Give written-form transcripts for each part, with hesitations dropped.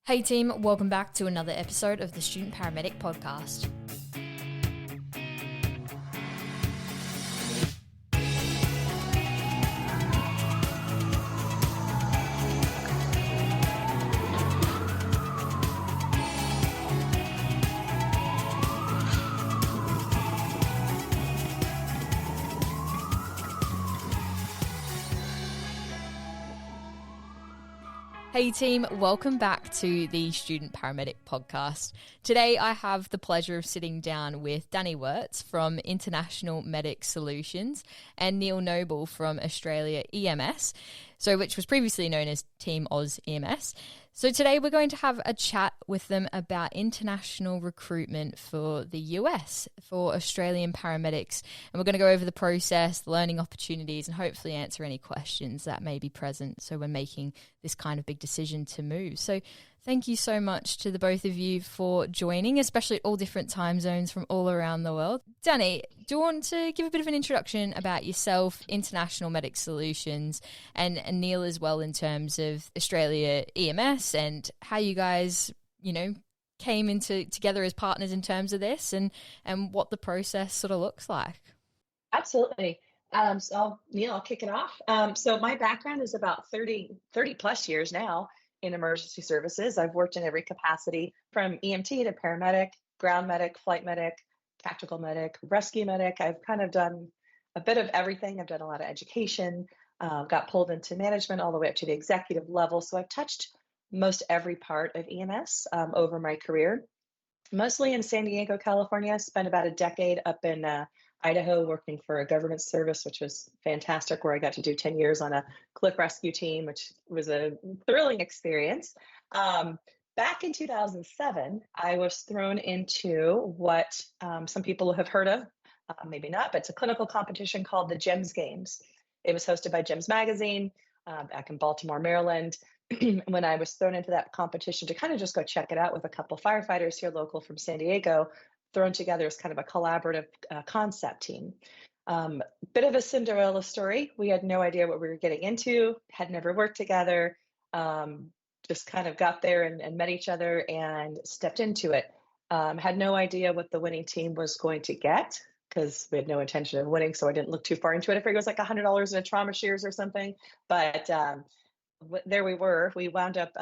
Hey team, welcome back to another episode of the Student Paramedic Podcast. Hey team, welcome back to the Student Paramedic Podcast. Today I have the pleasure of sitting down with Dannie Wurtz from International Medic Solutions and Neil Noble from Australia EMS, which was previously known as Team Oz EMS. So today we're going to have a chat with them about international recruitment for the US, for Australian paramedics. And we're going to go over the process, the learning opportunities, and hopefully answer any questions that may be present. So we're making this kind of big decision to move. So thank you so much to the both of you for joining, especially all different time zones from all around the world. Dannie, do you want to give a bit of an introduction about yourself, International Medic Solutions, and Neil as well in terms of Australia EMS and how you guys, came together as partners in terms of this and what the process sort of looks like? Absolutely. Neil, I'll kick it off. So my background is about 30 plus years now in emergency services. I've worked in every capacity from EMT to paramedic, ground medic, flight medic, tactical medic, rescue medic. I've kind of done a bit of everything. I've done a lot of education, got pulled into management all the way up to the executive level. So I've touched most every part of EMS over my career, mostly in San Diego, California. Spent about a decade up in Idaho working for a government service, which was fantastic, where I got to do 10 years on a cliff rescue team, which was a thrilling experience. Back in 2007, I was thrown into what some people have heard of, maybe not, but it's a clinical competition called the GEMS Games. It was hosted by GEMS Magazine back in Baltimore, Maryland. When I was thrown into that competition to kind of just go check it out with a couple firefighters here local from San Diego, thrown together as kind of a collaborative concept team. Bit of a Cinderella story. We had no idea what we were getting into, had never worked together, just kind of got there and met each other and stepped into it. Had no idea what the winning team was going to get because we had no intention of winning, so I didn't look too far into it. I figured it was like $100 in a trauma shears or something, but there we were. We wound up,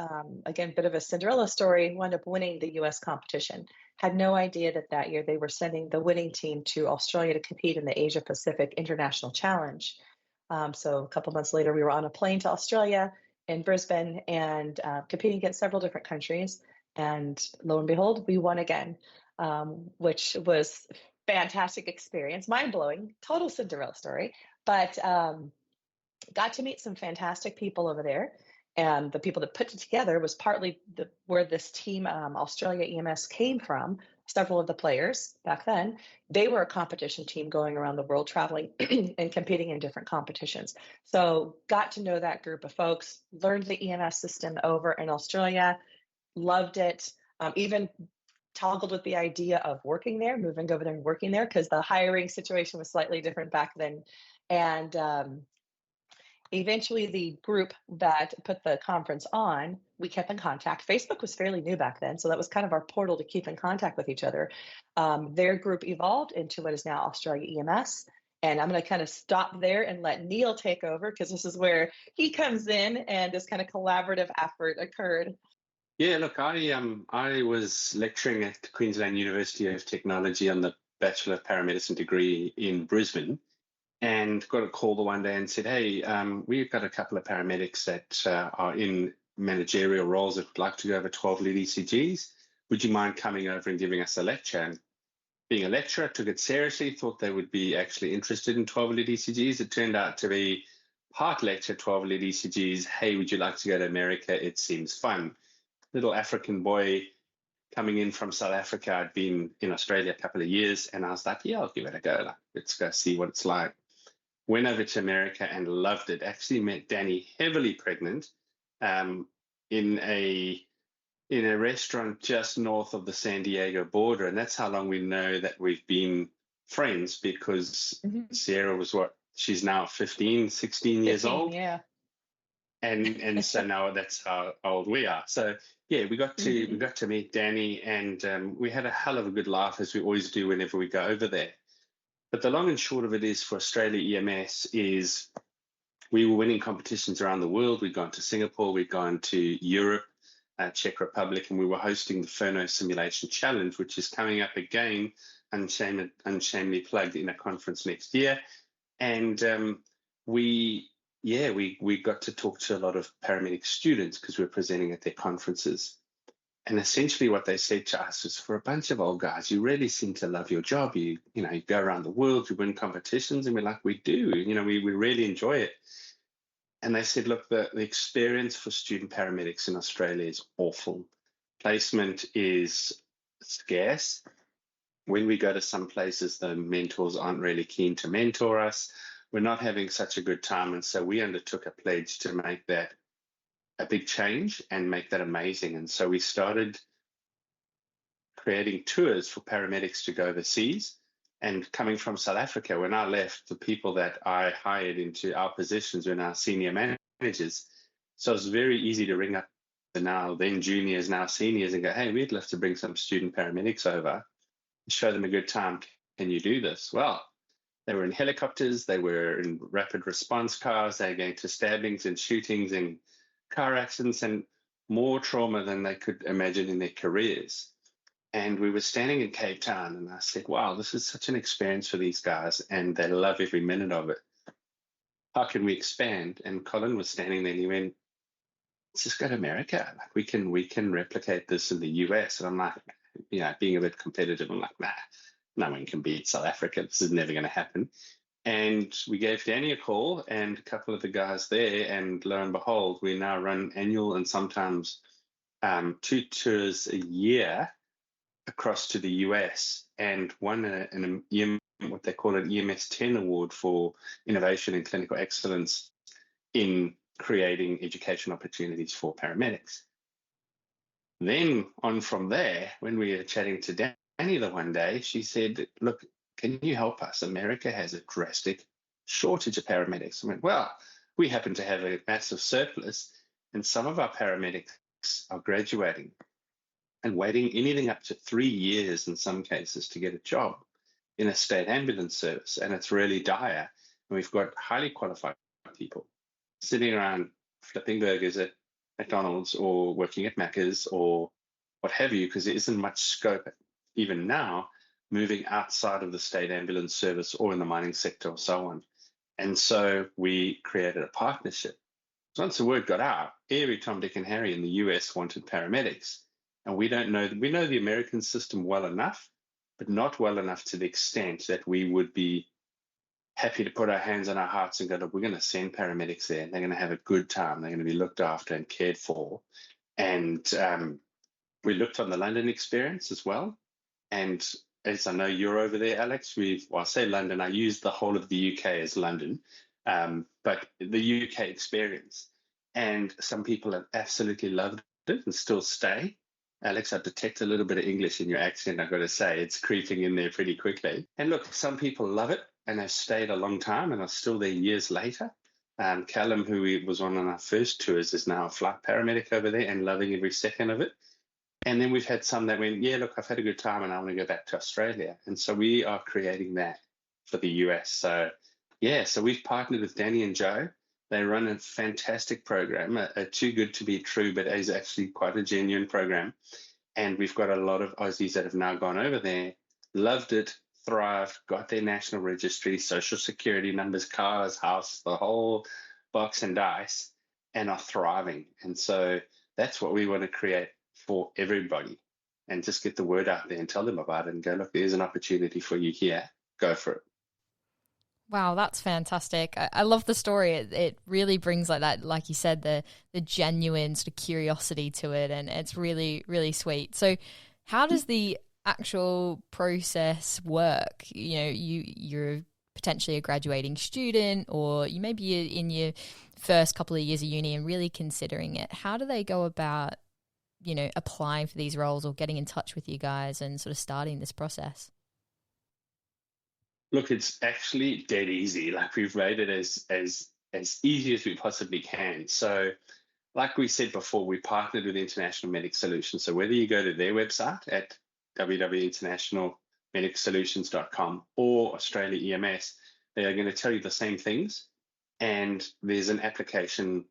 again, bit of a Cinderella story, wound up winning the U.S. competition. Had no idea that year they were sending the winning team to Australia to compete in the Asia Pacific International Challenge. So a couple months later, we were on a plane to Australia in Brisbane and competing against several different countries. And lo and behold, we won again, which was fantastic experience, mind-blowing, total Cinderella story. But got to meet some fantastic people over there. And the people that put it together was partly where this team, Australia EMS, came from. Several of the players back then, they were a competition team going around the world, traveling and competing in different competitions. So got to know that group of folks, learned the EMS system over in Australia, loved it, even toggled with the idea of working there, moving over there and working there, because the hiring situation was slightly different back then. And eventually, the group that put the conference on, we kept in contact. Facebook was fairly new back then, so that was kind of our portal to keep in contact with each other. Their group evolved into what is now Australia EMS, and I'm going to kind of stop there and let Neil take over, because this is where he comes in and this kind of collaborative effort occurred. Yeah, look, I was lecturing at Queensland University of Technology on the Bachelor of Paramedicine degree in Brisbane, and got a call the one day and said, hey, we've got a couple of paramedics that are in managerial roles that would like to go over 12 lead ECGs. Would you mind coming over and giving us a lecture? And being a lecturer, I took it seriously, thought they would be actually interested in 12 lead ECGs. It turned out to be part lecture, 12 lead ECGs. Hey, would you like to go to America? It seems fun. Little African boy coming in from South Africa. I'd been in Australia a couple of years, and I was like, yeah, I'll give it a go. Let's go see what it's like. Went over to America and loved it. Actually met Dannie heavily pregnant in a restaurant just north of the San Diego border. And that's how long we know that we've been friends, because Sierra was she's now 15, 16 years old. Yeah. And so now that's how old we are. So yeah, we got to meet Danny, and we had a hell of a good laugh, as we always do whenever we go over there. But the long and short of it is, for Australia EMS, is we were winning competitions around the world. We'd gone to Singapore, we'd gone to Europe, Czech Republic, and we were hosting the Furno Simulation Challenge, which is coming up again, unshamedly plugged, in a conference next year. And we got to talk to a lot of paramedic students because we were presenting at their conferences. And essentially what they said to us was, for a bunch of old guys, you really seem to love your job. You go around the world, you win competitions. And we're like, we do, we really enjoy it. And they said, look, the experience for student paramedics in Australia is awful. Placement is scarce. When we go to some places, the mentors aren't really keen to mentor us. We're not having such a good time. And so we undertook a pledge to make that a big change and make that amazing. And so we started creating tours for paramedics to go overseas. And coming from South Africa, when I left, the people that I hired into our positions were now senior managers. So it's very easy to ring up the then juniors, now seniors, and go, hey, we'd love to bring some student paramedics over, show them a good time. Can you do this? Well, they were in helicopters, they were in rapid response cars, they were going to stabbings and shootings and car accidents, and more trauma than they could imagine in their careers. And we were standing in Cape Town, and I said, wow, this is such an experience for these guys, and they love every minute of it. How can we expand? And Colin was standing there, and he went, let's just go to America. Like, we can replicate this in the US. And I'm like, being a bit competitive, I'm like, nah, no one can beat South Africa. This is never going to happen. And we gave Danny a call and a couple of the guys there, and lo and behold, we now run annual and sometimes 2 tours a year across to the US, and won what they call an EMS 10 award for innovation and clinical excellence in creating education opportunities for paramedics. Then on from there, when we were chatting to Danny the one day, she said, look, can you help us? America has a drastic shortage of paramedics. I went, well, we happen to have a massive surplus, and some of our paramedics are graduating and waiting anything up to 3 years in some cases to get a job in a state ambulance service. And it's really dire. And we've got highly qualified people sitting around flipping burgers at McDonald's or working at Macca's or what have you, because there isn't much scope even now moving outside of the state ambulance service or in the mining sector or so on. And so we created a partnership. So once the word got out, every Tom, Dick, and Harry in the US wanted paramedics. And we know the American system well enough, but not well enough to the extent that we would be happy to put our hands on our hearts and go, look, we're going to send paramedics there. They're going to have a good time. They're going to be looked after and cared for. And we looked on the London experience as well. And as I know you're over there, Alex, I say London, I use the whole of the UK as London, but the UK experience. And some people have absolutely loved it and still stay. Alex, I detect a little bit of English in your accent, I've got to say. It's creeping in there pretty quickly. And look, some people love it and have stayed a long time and are still there years later. Callum, who was on our first tours, is now a flight paramedic over there and loving every second of it. And then we've had some that went, yeah, look, I've had a good time and I want to go back to Australia. And so we are creating that for the US. So we've partnered with Danny and Joe. They run a fantastic program, a too good to be true, but is actually quite a genuine program. And we've got a lot of Aussies that have now gone over there, loved it, thrived, got their national registry, social security numbers, cars, house, the whole box and dice, and are thriving. And so that's what we want to create for everybody, and just get the word out there and tell them about it and go, look, there's an opportunity for you here. Go for it. Wow, that's fantastic. I love the story. It really brings like that, like you said, the genuine sort of curiosity to it, and it's really, really sweet. So how does the actual process work? You're potentially a graduating student, or you may be in your first couple of years of uni and really considering it. How do they go about, applying for these roles or getting in touch with you guys and sort of starting this process? Look, it's actually dead easy. Like, we've made it as as easy as we possibly can. So like we said before, we partnered with International Medic Solutions. So whether you go to their website at www.internationalmedicsolutions.com or Australia EMS, they are going to tell you the same things. And there's an application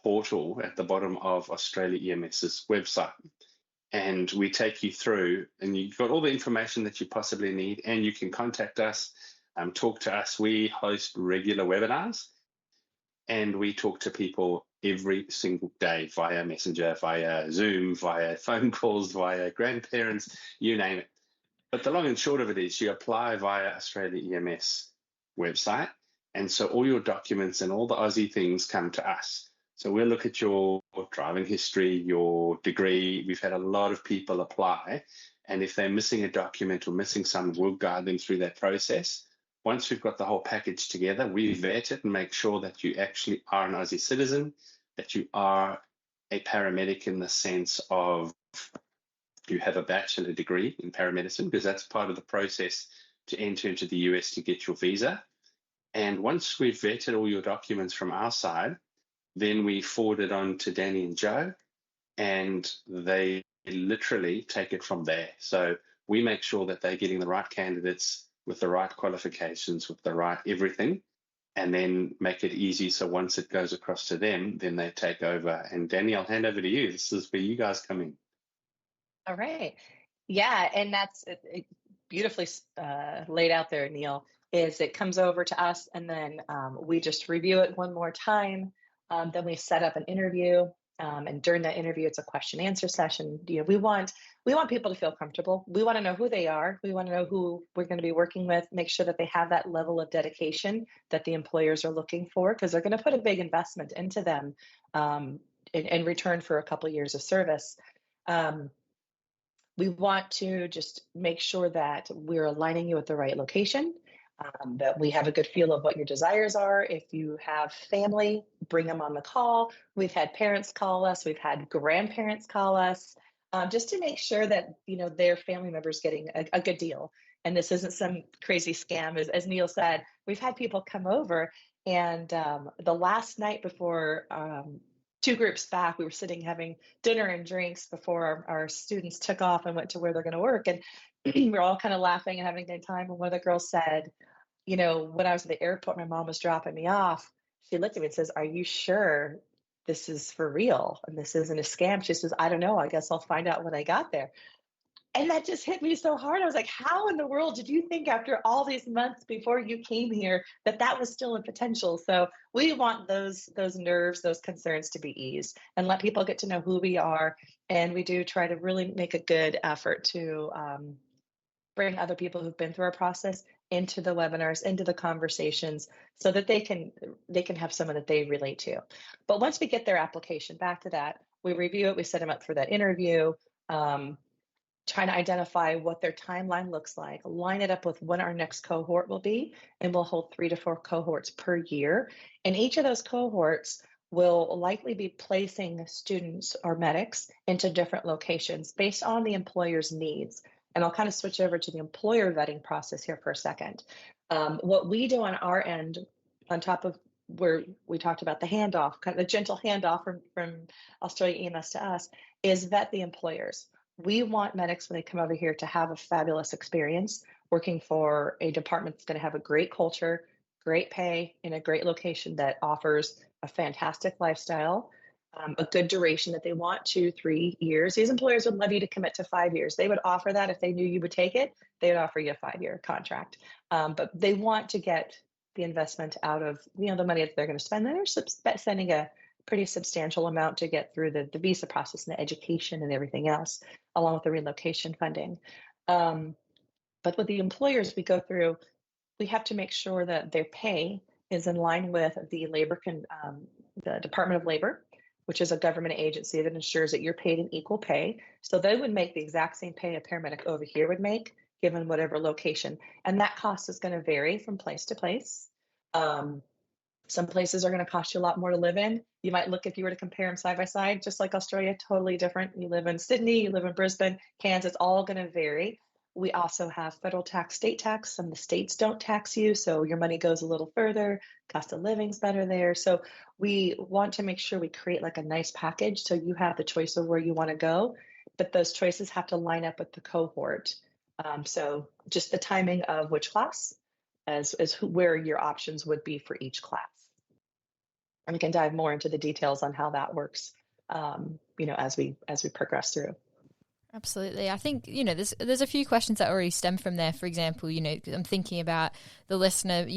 portal at the bottom of Australia EMS's website. And we take you through, and you've got all the information that you possibly need, and you can contact us, talk to us. We host regular webinars, and we talk to people every single day via Messenger, via Zoom, via phone calls, via grandparents, you name it. But the long and short of it is you apply via Australia EMS website. And so all your documents and all the Aussie things come to us. So we'll look at your driving history, your degree. We've had a lot of people apply. And if they're missing a document or missing some, we'll guide them through that process. Once we've got the whole package together, we vet it and make sure that you actually are an Aussie citizen, that you are a paramedic in the sense of you have a bachelor degree in paramedicine, because that's part of the process to enter into the US to get your visa. And once we've vetted all your documents from our side, then we forward it on to Danny and Joe, and they literally take it from there. So we make sure that they're getting the right candidates with the right qualifications, with the right everything, and then make it easy. So once it goes across to them, then they take over. And Danny, I'll hand over to you. This is where you guys come in. All right. Yeah, and that's beautifully laid out there, Neil, is it comes over to us, and then we just review it one more time. Then we set up an interview. And during that interview, it's a question answer session. We want people to feel comfortable. We want to know who they are. We want to know who we're going to be working with, make sure that they have that level of dedication that the employers are looking for, because they're going to put a big investment into them in return for a couple of years of service. We want to just make sure that we're aligning you with the right location, that we have a good feel of what your desires are. If you have family, bring them on the call. We've had parents call us. We've had grandparents call us, just to make sure that, their family member's getting a good deal. And this isn't some crazy scam. As Neil said, we've had people come over, and the last night before 2 groups back, we were sitting having dinner and drinks before our students took off and went to where they're going to work. And we're all kind of laughing and having a good time. And one of the girls said, when I was at the airport, my mom was dropping me off. She looked at me and says, "Are you sure this is for real and this isn't a scam?" She says, "I don't know. I guess I'll find out when I got there." And that just hit me so hard. I was like, how in the world did you think after all these months before you came here that was still a potential? So we want those nerves, those concerns to be eased and let people get to know who we are. And we do try to really make a good effort to bring other people who've been through our process into the webinars, into the conversations, so that they can have someone that they relate to. But once we get their application, back to that, we review it, we set them up for that interview, trying to identify what their timeline looks like, line it up with when our next cohort will be, and we'll hold 3 to 4 cohorts per year. And each of those cohorts will likely be placing students or medics into different locations based on the employer's needs. And I'll kind of switch over to the employer vetting process here for a second. What we do on our end, on top of where we talked about the handoff, kind of the gentle handoff from Australia EMS to us, is vet the employers. We want medics, when they come over here, to have a fabulous experience working for a department that's going to have a great culture, great pay, in a great location that offers a fantastic lifestyle, a good duration that they want, 2-3 years. These employers would love you to commit to 5 years. They would offer that if they knew you would take it. They would offer you a 5-year contract. But they want to get the investment out of the money that they're going to spend. They're spending a pretty substantial amount to get through the visa process and the education and everything else, along with the relocation funding. But with the employers we go through, we have to make sure that their pay is in line with the the Department of Labor, which is a government agency that ensures that you're paid an equal pay. So they would make the exact same pay a paramedic over here would make, given whatever location. And that cost is going to vary from place to place. Some places are going to cost you a lot more to live in. You might look, if you were to compare them side by side, just like Australia, totally different. You live in Sydney, you live in Brisbane, Kansas, all going to vary. we also have federal tax, state tax. Some of the states don't tax you, so your money goes a little further. Cost of living's better there. So we want to make sure we create like a nice package so you have the choice of where you want to go, but those choices have to line up with the cohort. So just the timing of which class where your options would be for each class. And we can dive more into the details on how that works, as we progress through. Absolutely. I think, there's a few questions that already stem from there. For example, I'm thinking about the listener,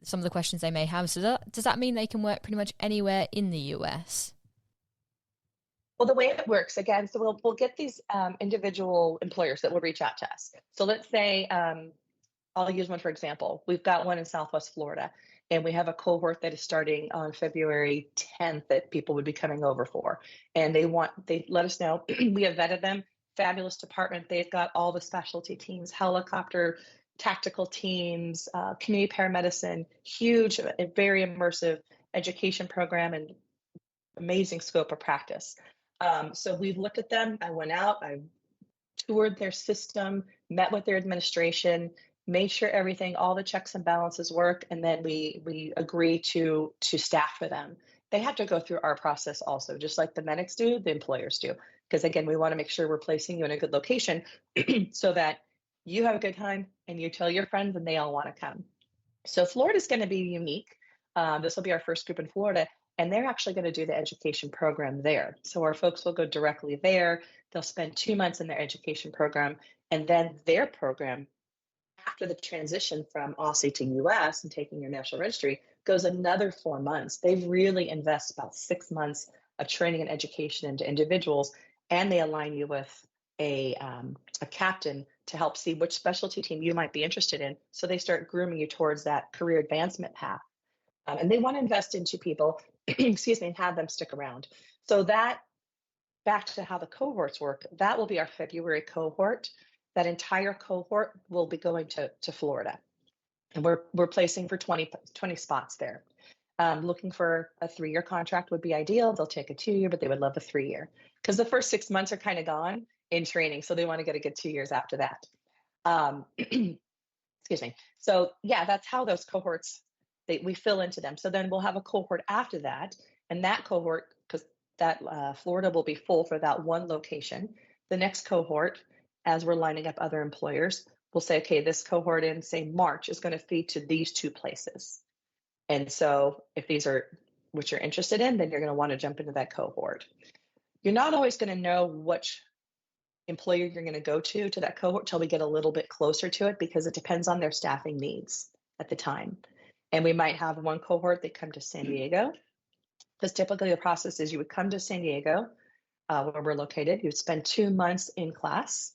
some of the questions they may have. So does that mean they can work pretty much anywhere in the US? Well, the way it works, again, so we'll get these individual employers that will reach out to us. So let's say, I'll use one for example. We've got one in Southwest Florida, and we have a cohort that is starting on February 10th that people would be coming over for. And they let us know. We have vetted them. Fabulous department. They've got all the specialty teams, helicopter, tactical teams, community paramedicine, huge, very immersive education program, and amazing scope of practice. So we've looked at them. I went out, I toured their system, met with their administration, made sure all the checks and balances work, and then we agree to staff for them. They have to go through our process also, just like the medics do, the employers do. Because again, we want to make sure we're placing you in a good location so that you have a good time and you tell your friends and they all want to come. So Florida's going to be unique. This will be our first group in Florida, and they're actually going to do the education program there. So our folks will go directly there. They'll spend 2 months in their education program, and then their program, after the transition from Aussie to US and taking your national registry, goes another 4 months. They really invest about 6 months of training and education into individuals, and they align you with a captain to help see which specialty team you might be interested in. So they start grooming you towards that career advancement path. And they want to invest into people, and have them stick around. So that, back to how the cohorts work, that will be our February cohort. That entire cohort will be going to Florida. And we're placing for 20 spots there. Looking for a 3-year contract would be ideal. They'll take a 2-year, but they would love a 3-year. Because the first 6 months are kind of gone in training, so they want to get a good 2 years after that. Excuse me. So yeah, that's how those cohorts, we fill into them. So then we'll have a cohort after that, and that cohort, because that Florida will be full for that one location. The next cohort, as we're lining up other employers, we'll say, okay, this cohort in, say, March is going to feed to these 2 places. And so if these are what you're interested in, then you're going to want to jump into that cohort. You're not always going to know which employer you're going to go to that cohort till we get a little bit closer to it, because it depends on their staffing needs at the time. And we might have one cohort that come to San Diego, because typically the process is you would come to San Diego, where we're located. You'd spend 2 months in class.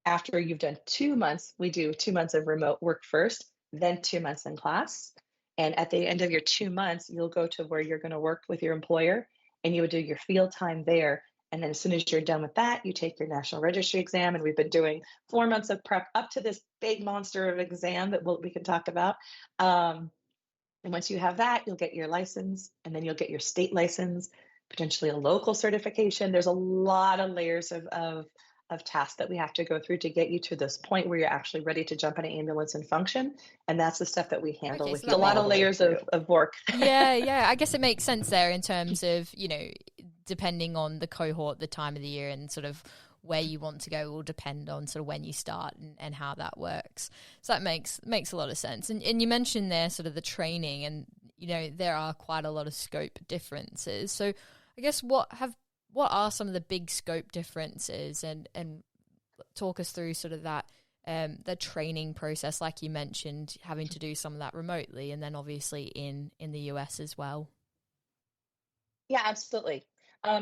After you've done 2 months, we do 2 months of remote work first, then 2 months in class. And at the end of your 2 months, you'll go to where you're going to work with your employer, and you would do your field time there. And then as soon as you're done with that, you take your national registry exam. And we've been doing 4 months of prep up to this big monster of exam that we can talk about. And once you have that, you'll get your license, and then you'll get your state license, potentially a local certification. There's a lot of layers of tasks that we have to go through to get you to this point where you're actually ready to jump in an ambulance and function. And that's the stuff that we handle with you. A lot of layers of work. Yeah. I guess it makes sense there in terms of, depending on the cohort, the time of the year, and sort of where you want to go will depend on sort of when you start and how that works. So that makes a lot of sense. And you mentioned there sort of the training, and, there are quite a lot of scope differences. So I guess what are some of the big scope differences, and talk us through sort of that, the training process, like you mentioned, having to do some of that remotely, and then obviously in the US as well. Yeah, absolutely.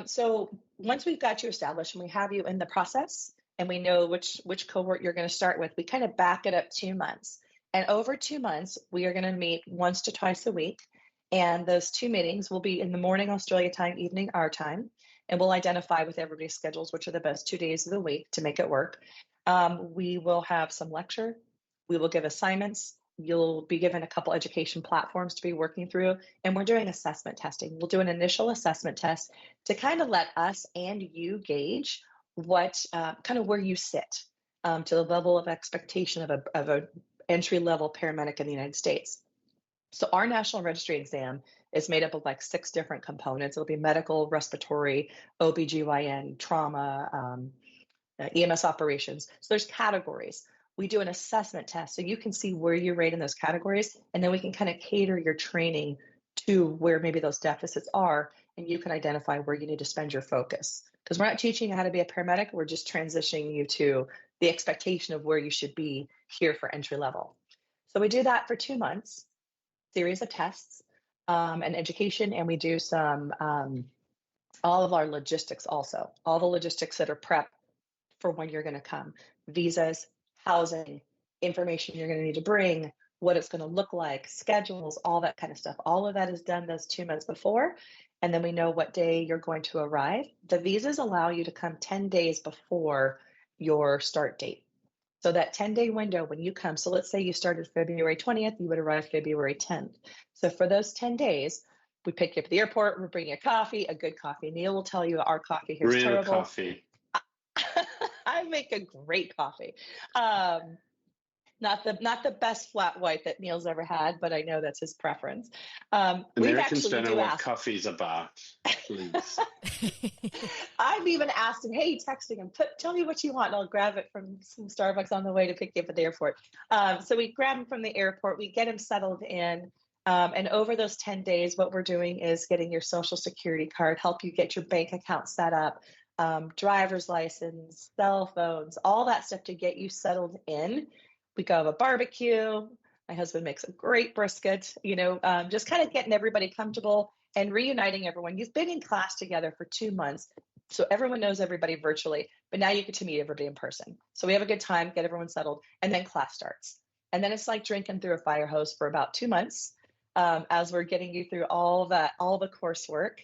So once we've got you established and we have you in the process, and we know which cohort you're going to start with, we kind of back it up 2 months. And over 2 months, we are going to meet once to twice a week. And those 2 meetings will be in the morning Australia time, evening our time. And we'll identify with everybody's schedules which are the best 2 days of the week to make it work. We will have some lecture. We will give assignments. You'll be given a couple education platforms to be working through. And we're doing assessment testing. We'll do an initial assessment test to kind of let us and you gauge what kind of where you sit. to the level of expectation of a entry-level paramedic in the United States. So our national registry exam is made up of like 6 different components. It'll be medical, respiratory, OBGYN, trauma, EMS operations. So there's categories. We do an assessment test so you can see where you rate in those categories, and then we can kind of cater your training to where maybe those deficits are, and you can identify where you need to spend your focus. Because we're not teaching you how to be a paramedic, we're just transitioning you to the expectation of where you should be here for entry level. So we do that for 2 months, series of tests and education, and we do some all of our logistics also, all the logistics that are prep for when you're going to come, visas, housing, information you're going to need to bring, what it's going to look like, schedules, all that kind of stuff. All of that is done those 2 months before, and then we know what day you're going to arrive. The visas allow you to come 10 days before your start date. So that 10-day window when you come, so let's say you started February 20th, you would arrive February 10th. So for those 10 days, we pick you up at the airport, we're bringing you coffee, a good coffee. Neil will tell you our coffee here is Real terrible. coffee. I make a great coffee. Not the best flat white that Neil's ever had, but I know that's his preference. Americans don't know what coffee's about, please. I've even asked him, hey, texting him, tell me what you want, and I'll grab it from some Starbucks on the way to pick you up at the airport. So we grab him from the airport, we get him settled in, and over those 10 days, what we're doing is getting your social security card, help you get your bank account set up, driver's license, cell phones, all that stuff to get you settled in. We go have a barbecue. My husband makes a great brisket, just kind of getting everybody comfortable and reuniting everyone. You've been in class together for 2 months, so everyone knows everybody virtually, but now you get to meet everybody in person. So we have a good time, get everyone settled, and then class starts. And then it's like drinking through a fire hose for about 2 months as we're getting you through all the coursework.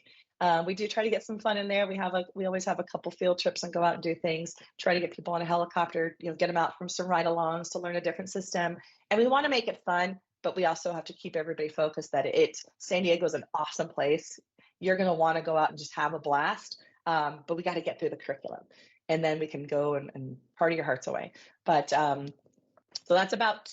We do try to get some fun in there. We always have a couple field trips and go out and do things, try to get people on a helicopter, get them out from some ride-alongs to learn a different system. And we want to make it fun, but we also have to keep everybody focused that San Diego is an awesome place. You're going to want to go out and just have a blast. But we got to get through the curriculum, and then we can go and party your hearts away. But so that's about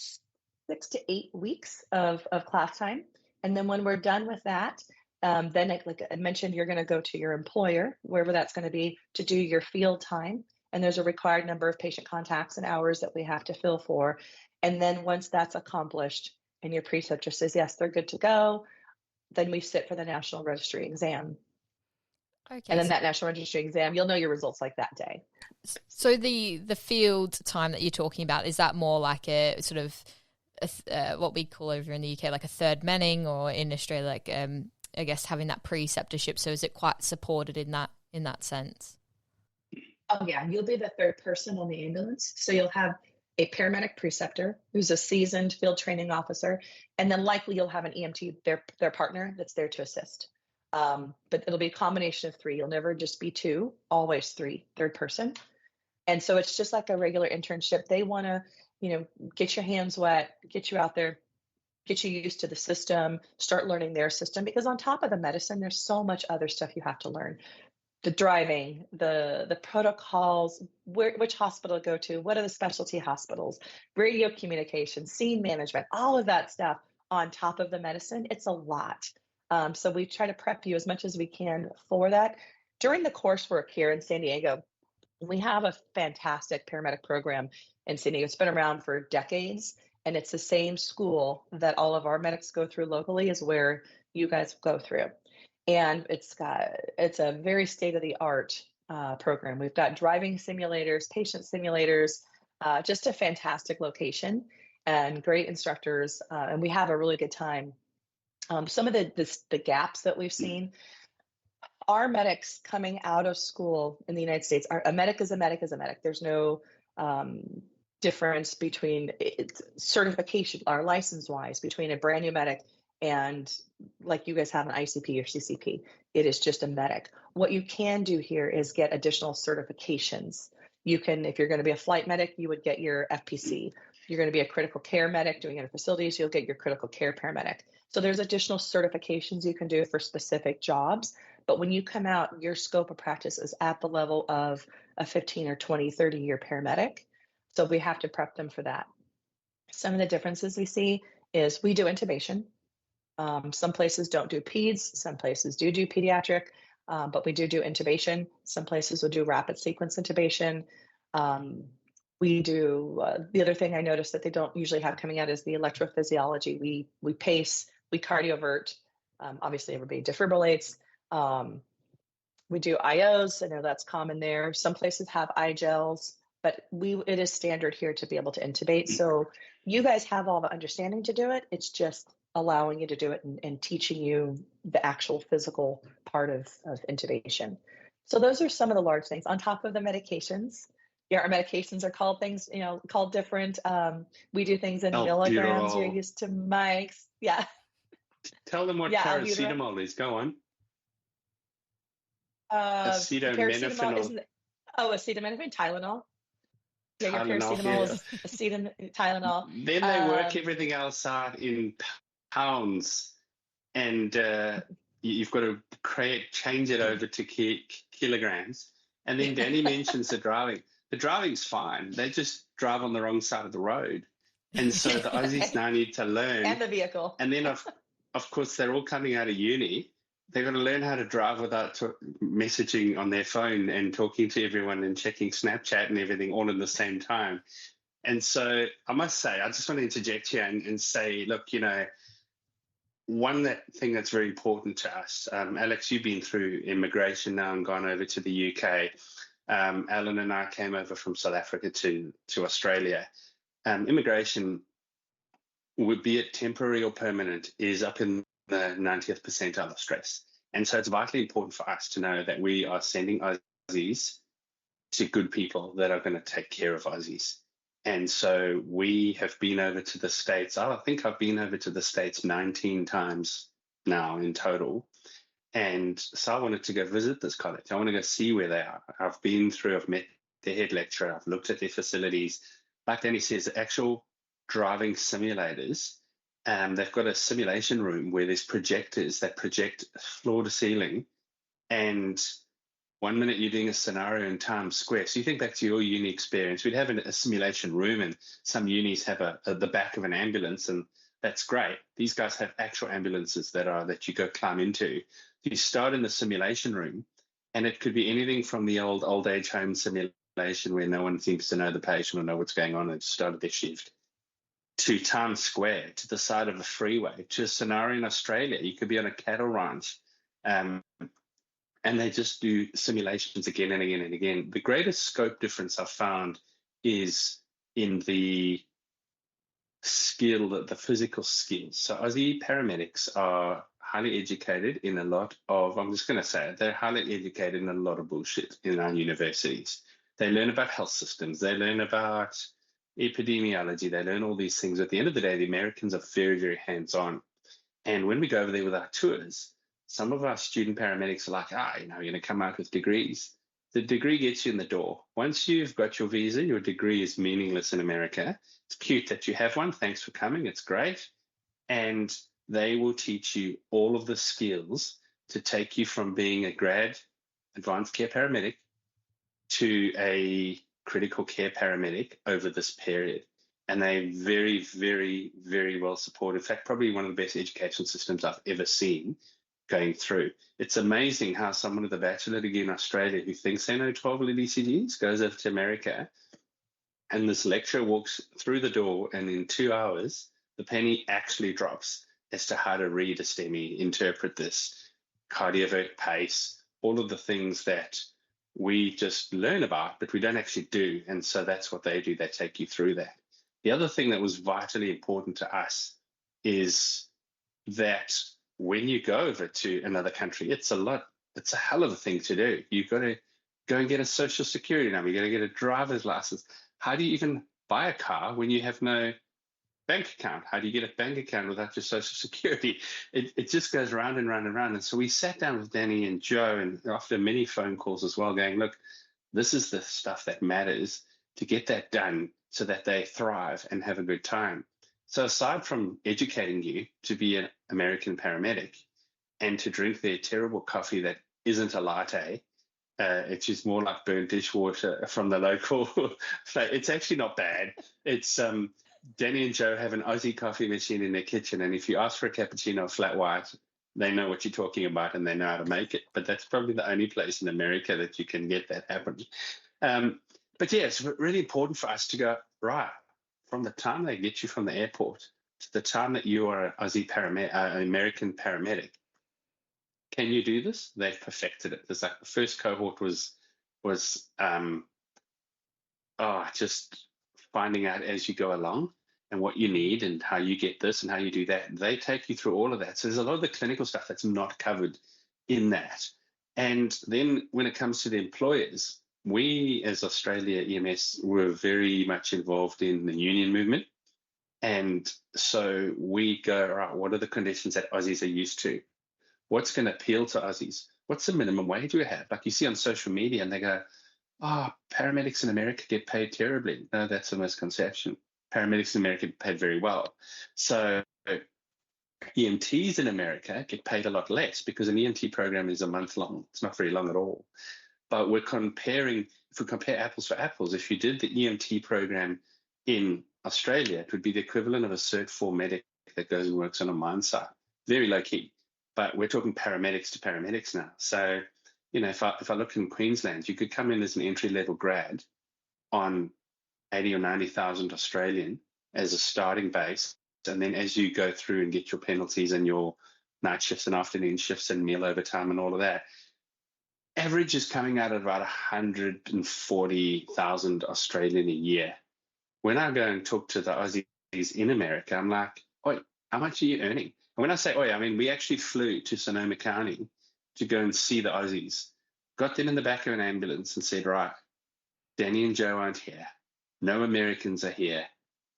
6 to 8 weeks of class time. And then when we're done with that, then, like I mentioned, you're going to go to your employer, wherever that's going to be, to do your field time. And there's a required number of patient contacts and hours that we have to fill for. And then once that's accomplished and your preceptor says, yes, they're good to go, then we sit for the national registry exam. Okay. And then that national registry exam, you'll know your results like that day. So the field time that you're talking about, is that more like a sort of what we call over in the UK, like a third manning, or in Australia, like I guess having that preceptorship? So is it quite supported in that sense? Oh yeah, you'll be the third person on the ambulance. So you'll have a paramedic preceptor who's a seasoned field training officer, and then likely you'll have an EMT, their partner, that's there to assist. But it'll be a combination of 3. You'll never just be 2, always 3, third person. And so it's just like a regular internship. They want to, get your hands wet, get you out there, get you used to the system, start learning their system, because on top of the medicine, there's so much other stuff you have to learn. The driving, the protocols, which hospital to go to, what are the specialty hospitals, radio communication, scene management, all of that stuff on top of the medicine. It's a lot. So we try to prep you as much as we can for that. During the coursework here in San Diego, we have a fantastic paramedic program in San Diego. It's been around for decades. And it's the same school that all of our medics go through locally is where you guys go through. And it's a very state-of-the-art program. We've got driving simulators, patient simulators, just a fantastic location and great instructors. And we have a really good time. Some of the gaps that we've seen, our medics coming out of school in the United States, a medic is a medic is a medic. There's no difference between certification or license wise between a brand new medic and like you guys have an ICP or CCP. It is just a medic. What you can do here is get additional certifications. You can, if you're going to be a flight medic, you would get your FPC. You're going to be a critical care medic doing it in facilities, you'll get your critical care paramedic. So there's additional certifications you can do for specific jobs. But when you come out, your scope of practice is at the level of a 15 or 20, 30 year paramedic. So we have to prep them for that. Some of the differences we see is we do intubation. Some places don't do peds, some places do pediatric, but we do intubation. Some places will do rapid sequence intubation. We do, the other thing I noticed that they don't usually have coming out is the electrophysiology. We pace, we cardiovert, obviously everybody defibrillates. We do IOs, I know that's common there. Some places have iGels, but it is standard here to be able to intubate. So you guys have all the understanding to do it. It's just allowing you to do it and teaching you the actual physical part of intubation. So those are some of the large things on top of the medications. Yeah, our medications are called things, called different. We do things in milligrams. You're used to mics. Yeah. Tell them what paracetamol is. Go on. Acetaminophen. Acetaminophen, Tylenol. Yeah, your paracetamol is Tylenol. Then they work everything else out in pounds, and you've got to change it over to kilograms. And then Danny mentions the driving. The driving's fine. They just drive on the wrong side of the road. And so the Aussies now need to learn. And the vehicle. And then, of course, they're all coming out of uni. They've got to learn how to drive without messaging on their phone and talking to everyone and checking Snapchat and everything all at the same time. And so I must say, I just want to interject here and say, look, one thing that's very important to us, Alex, you've been through immigration now and gone over to the UK. Alan and I came over from South Africa to Australia. Immigration, be it temporary or permanent, is up in the 90th percentile of stress. And so it's vitally important for us to know that we are sending Aussies to good people that are going to take care of Aussies. And so we have been over to the States. I think I've been over to the States 19 times now in total. And so I wanted to go visit this college. I want to go see where they are. I've met their head lecturer. I've looked at their facilities. Like Danny says, the actual driving simulators. They've got a simulation room where there's projectors that project floor to ceiling. And 1 minute you're doing a scenario in Times Square. So you think back to your uni experience. We'd have a simulation room, and some unis have the back of an ambulance, and that's great. These guys have actual ambulances that you go climb into. You start in the simulation room, and it could be anything from the old age home simulation where no one seems to know the patient or know what's going on and started their shift, to Times Square, to the side of a freeway, to a scenario in Australia. You could be on a cattle ranch, and they just do simulations again and again and again. The greatest scope difference I've found is in the skill, the physical skills. So Aussie paramedics are highly educated in a lot of, I'm just going to say it, they're highly educated in a lot of bullshit in our universities. They learn about health systems. They learn about epidemiology. They learn all these things. At the end of the day, the Americans are very, very hands-on. And when we go over there with our tours, some of our student paramedics are like, you're going to come out with degrees. The degree gets you in the door. Once you've got your visa, your degree is meaningless in America. It's cute that you have one. Thanks for coming. It's great. And they will teach you all of the skills to take you from being a grad advanced care paramedic to a critical care paramedic over this period. And they're very, very, very well supported. In fact, probably one of the best education systems I've ever seen going through. It's amazing how someone with a bachelor degree in Australia who thinks they know 12 little ECGs goes over to America, and this lecturer walks through the door, and in 2 hours, the penny actually drops as to how to read a STEMI, interpret this, cardiovert pace, all of the things that we just learn about, but we don't actually do. And so that's what they do. They take you through that. The other thing that was vitally important to us is that when you go over to another country, it's a hell of a thing to do. You've got to go and get a social security number. You've got to get a driver's license. How do you even buy a car when you have no bank account? How do you get a bank account without your social security? It just goes round and round and round. And so we sat down with Danny and Joe, and after many phone calls as well, going, look, this is the stuff that matters to get that done so that they thrive and have a good time. So aside from educating you to be an American paramedic and to drink their terrible coffee that isn't a latte It's just more like burnt dishwater from the local. It's actually not bad. It's Danny and Joe have an Aussie coffee machine in their kitchen, and if you ask for a cappuccino flat white, they know what you're talking about and they know how to make it. But that's probably the only place in America that you can get that happen. But yeah, it's really important for us to go, right, from the time they get you from the airport to the time that you are an Aussie American paramedic. Can you do this? They've perfected it. There's like the first cohort was just finding out as you go along and what you need and how you get this and how you do that. They take you through all of that. So there's a lot of the clinical stuff that's not covered in that. And then when it comes to the employers, we as Australia EMS were very much involved in the union movement. And so we go, all right, what are the conditions that Aussies are used to? What's going to appeal to Aussies? What's the minimum wage we have? Like you see on social media and they go, paramedics in America get paid terribly. No, that's a misconception. Paramedics in America get paid very well. So EMTs in America get paid a lot less because an EMT program is a month long. It's not very long at all. But if we compare apples for apples, if you did the EMT program in Australia, it would be the equivalent of a Cert 4 medic that goes and works on a mine site. Very low key. But we're talking paramedics to paramedics now. So, if I look in Queensland, you could come in as an entry-level grad on 80 or 90,000 Australian as a starting base. And then as you go through and get your penalties and your night shifts and afternoon shifts and meal overtime and all of that, average is coming out at about 140,000 Australian a year. When I go and talk to the Aussies in America, I'm like, oi, how much are you earning? And when I say, oi, I mean, we actually flew to Sonoma County to go and see the Aussies, got them in the back of an ambulance and said, right, Danny and Joe aren't here. No Americans are here.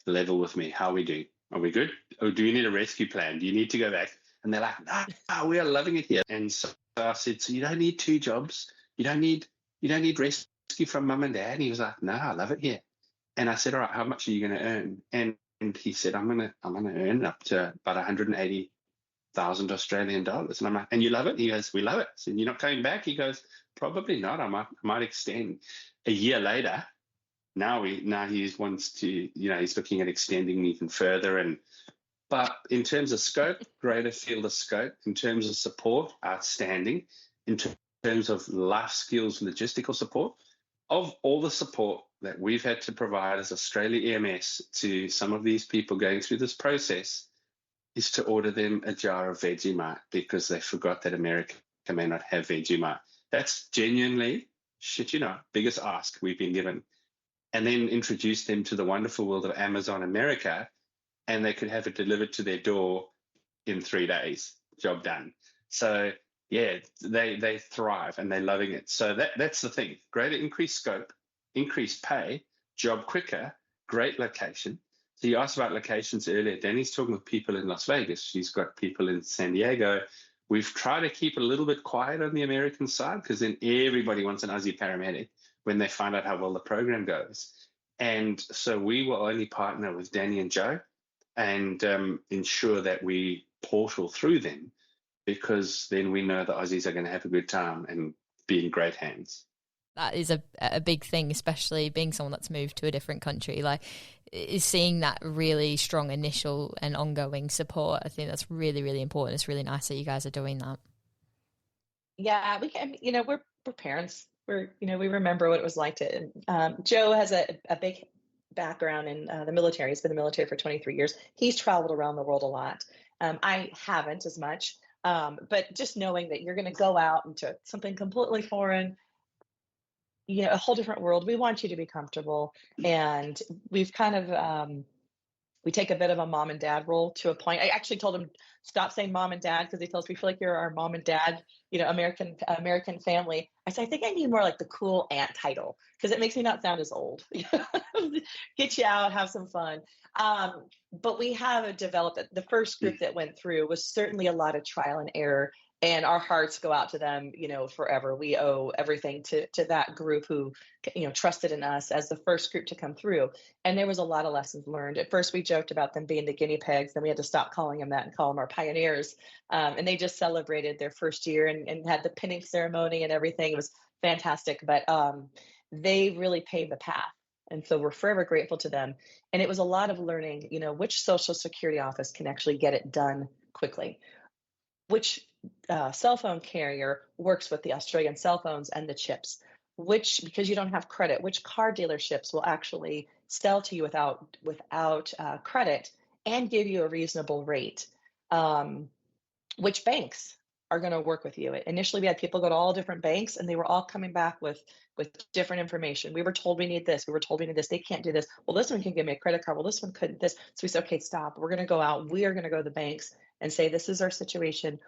Level with me. How we do? Are we good? Or do you need a rescue plan? Do you need to go back? And they're like, no, we are loving it here. And so I said, so you don't need two jobs. You don't need rescue from mum and dad. And he was like, no, I love it here. And I said, all right, how much are you going to earn? And he said, I'm gonna earn up to about 180,000 Australian dollars. And I'm like, and you love it? He goes, we love it. So you're not coming back? He goes, probably not. I might extend. A year later, now he wants to, he's looking at extending even further. But in terms of scope, greater field of scope. In terms of support, outstanding. In terms of life skills, logistical support, of all the support that we've had to provide as Australia EMS to some of these people going through this process, is to order them a jar of Vegemite because they forgot that America may not have Vegemite. That's genuinely, biggest ask we've been given. And then introduce them to the wonderful world of Amazon America, and they could have it delivered to their door in 3 days. Job done. So yeah, they thrive and they're loving it. So that's the thing. Greater increased scope, increased pay, job quicker, great location. So you asked about locations earlier. Danny's talking with people in Las Vegas. She's got people in San Diego. We've tried to keep it a little bit quiet on the American side because then everybody wants an Aussie paramedic when they find out how well the program goes. And so we will only partner with Danny and Joe and ensure that we portal through them, because then we know the Aussies are going to have a good time and be in great hands. That is a big thing, especially being someone that's moved to a different country. Like, is seeing that really strong initial and ongoing support. I think that's really, really important. It's really nice that you guys are doing that. Yeah, we can. We're parents. We remember what it was like to. Joe has a big background in the military. He's been in the military for 23 years. He's traveled around the world a lot. I haven't as much. But just knowing that you're going to go out into something completely foreign, a whole different world, we want you to be comfortable. And we've kind of, we take a bit of a mom and dad role to a point. I actually told him, stop saying mom and dad, because he tells me, we feel like you're our mom and dad, American family. I said, I think I need more like the cool aunt title, because it makes me not sound as old. Get you out, have some fun. But we have developed the first group that went through was certainly a lot of trial and error, and our hearts go out to them, forever. We owe everything to that group who, trusted in us as the first group to come through. And there was a lot of lessons learned. At first, we joked about them being the guinea pigs, then we had to stop calling them that and call them our pioneers. And they just celebrated their first year and had the pinning ceremony and everything. It was fantastic. But they really paved the path. And so we're forever grateful to them. And it was a lot of learning, which Social Security office can actually get it done quickly, which cell phone carrier works with the Australian cell phones and the chips, which, because you don't have credit, which car dealerships will actually sell to you without credit and give you a reasonable rate, which banks are going to work with you. Initially, we had people go to all different banks, and they were all coming back with different information. We were told we need this. We were told we need this. They can't do this. Well, this one can give me a credit card. Well, this one couldn't. This. So we said, okay, stop. We're going to go out. We are going to go to the banks and say, this is our situation.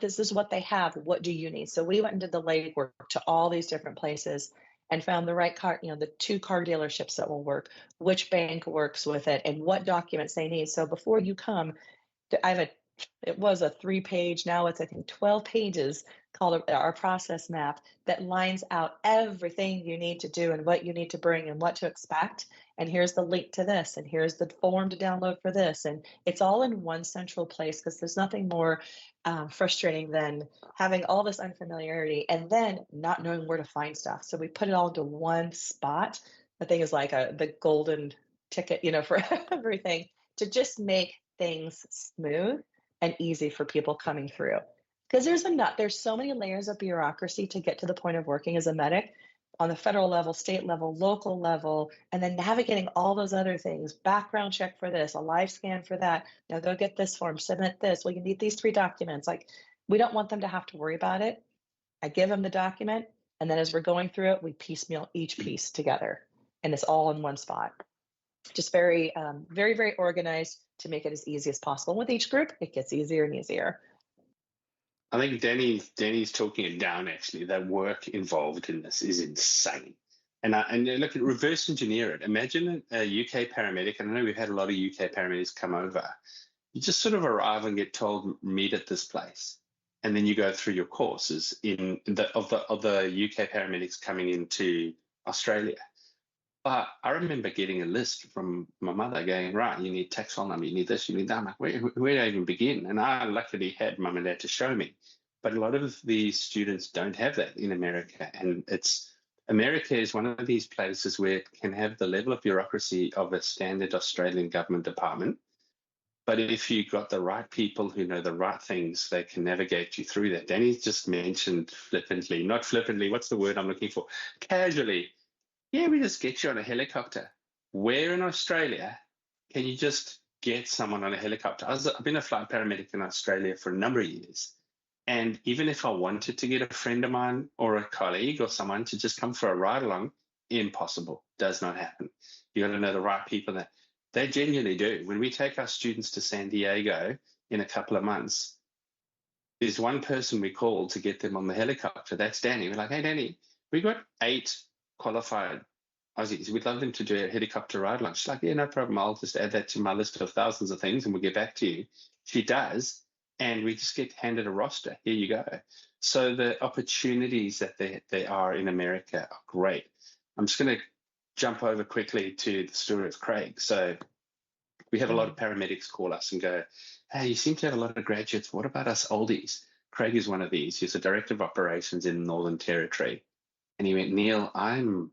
This is what they have. What do you need? So we went and did the legwork to all these different places and found the right car, the 2 car dealerships that will work, which bank works with it, and what documents they need. So before you come, it was a 3-page, now it's, I think, 12 pages, called our process map, that lines out everything you need to do and what you need to bring and what to expect. And here's the link to this, and here's the form to download for this. And it's all in one central place, because there's nothing more frustrating than having all this unfamiliarity and then not knowing where to find stuff. So we put it all into one spot. I think is like the golden ticket, for everything, to just make things smooth and easy for people coming through. Because there's so many layers of bureaucracy to get to the point of working as a medic on the federal level, state level, local level, and then navigating all those other things, background check for this, a live scan for that. Now go get this form, submit this. Well, you need these 3 documents. Like, we don't want them to have to worry about it. I give them the document, and then as we're going through it, we piecemeal each piece together, and it's all in one spot. Just very, very, very organized to make it as easy as possible. With each group, it gets easier and easier. I think Danny's talking it down. Actually, that work involved in this is insane. And look, reverse engineer it. Imagine a UK paramedic. And I know we've had a lot of UK paramedics come over. You just sort of arrive and get told, meet at this place, and then you go through your courses of the UK paramedics coming into Australia. But I remember getting a list from my mother going, right, you need tax file number, you need this, you need that. I'm like, where do I even begin? And I luckily had mum and dad to show me. But a lot of these students don't have that in America. And America is one of these places where it can have the level of bureaucracy of a standard Australian government department. But if you've got the right people who know the right things, they can navigate you through that. Danny just mentioned not flippantly, what's the word I'm looking for? Casually. Yeah, we just get you on a helicopter. Where in Australia can you just get someone on a helicopter? I've been a flight paramedic in Australia for a number of years. And even if I wanted to get a friend of mine or a colleague or someone to just come for a ride along, impossible. Does not happen. You got to know the right people. That they genuinely do. When we take our students to San Diego in a couple of months, there's one person we call to get them on the helicopter. That's Danny. We're like, hey, Danny, we got 8 qualified Aussies. We'd love them to do a helicopter ride along. She's like, yeah, no problem. I'll just add that to my list of thousands of things and we'll get back to you. She does. And we just get handed a roster. Here you go. So the opportunities that they are in America are great. I'm just going to jump over quickly to the story of Craig. So we have a lot of paramedics call us and go, hey, you seem to have a lot of graduates. What about us oldies? Craig is one of these. He's a director of operations in the Northern Territory. And he went, Neil, I'm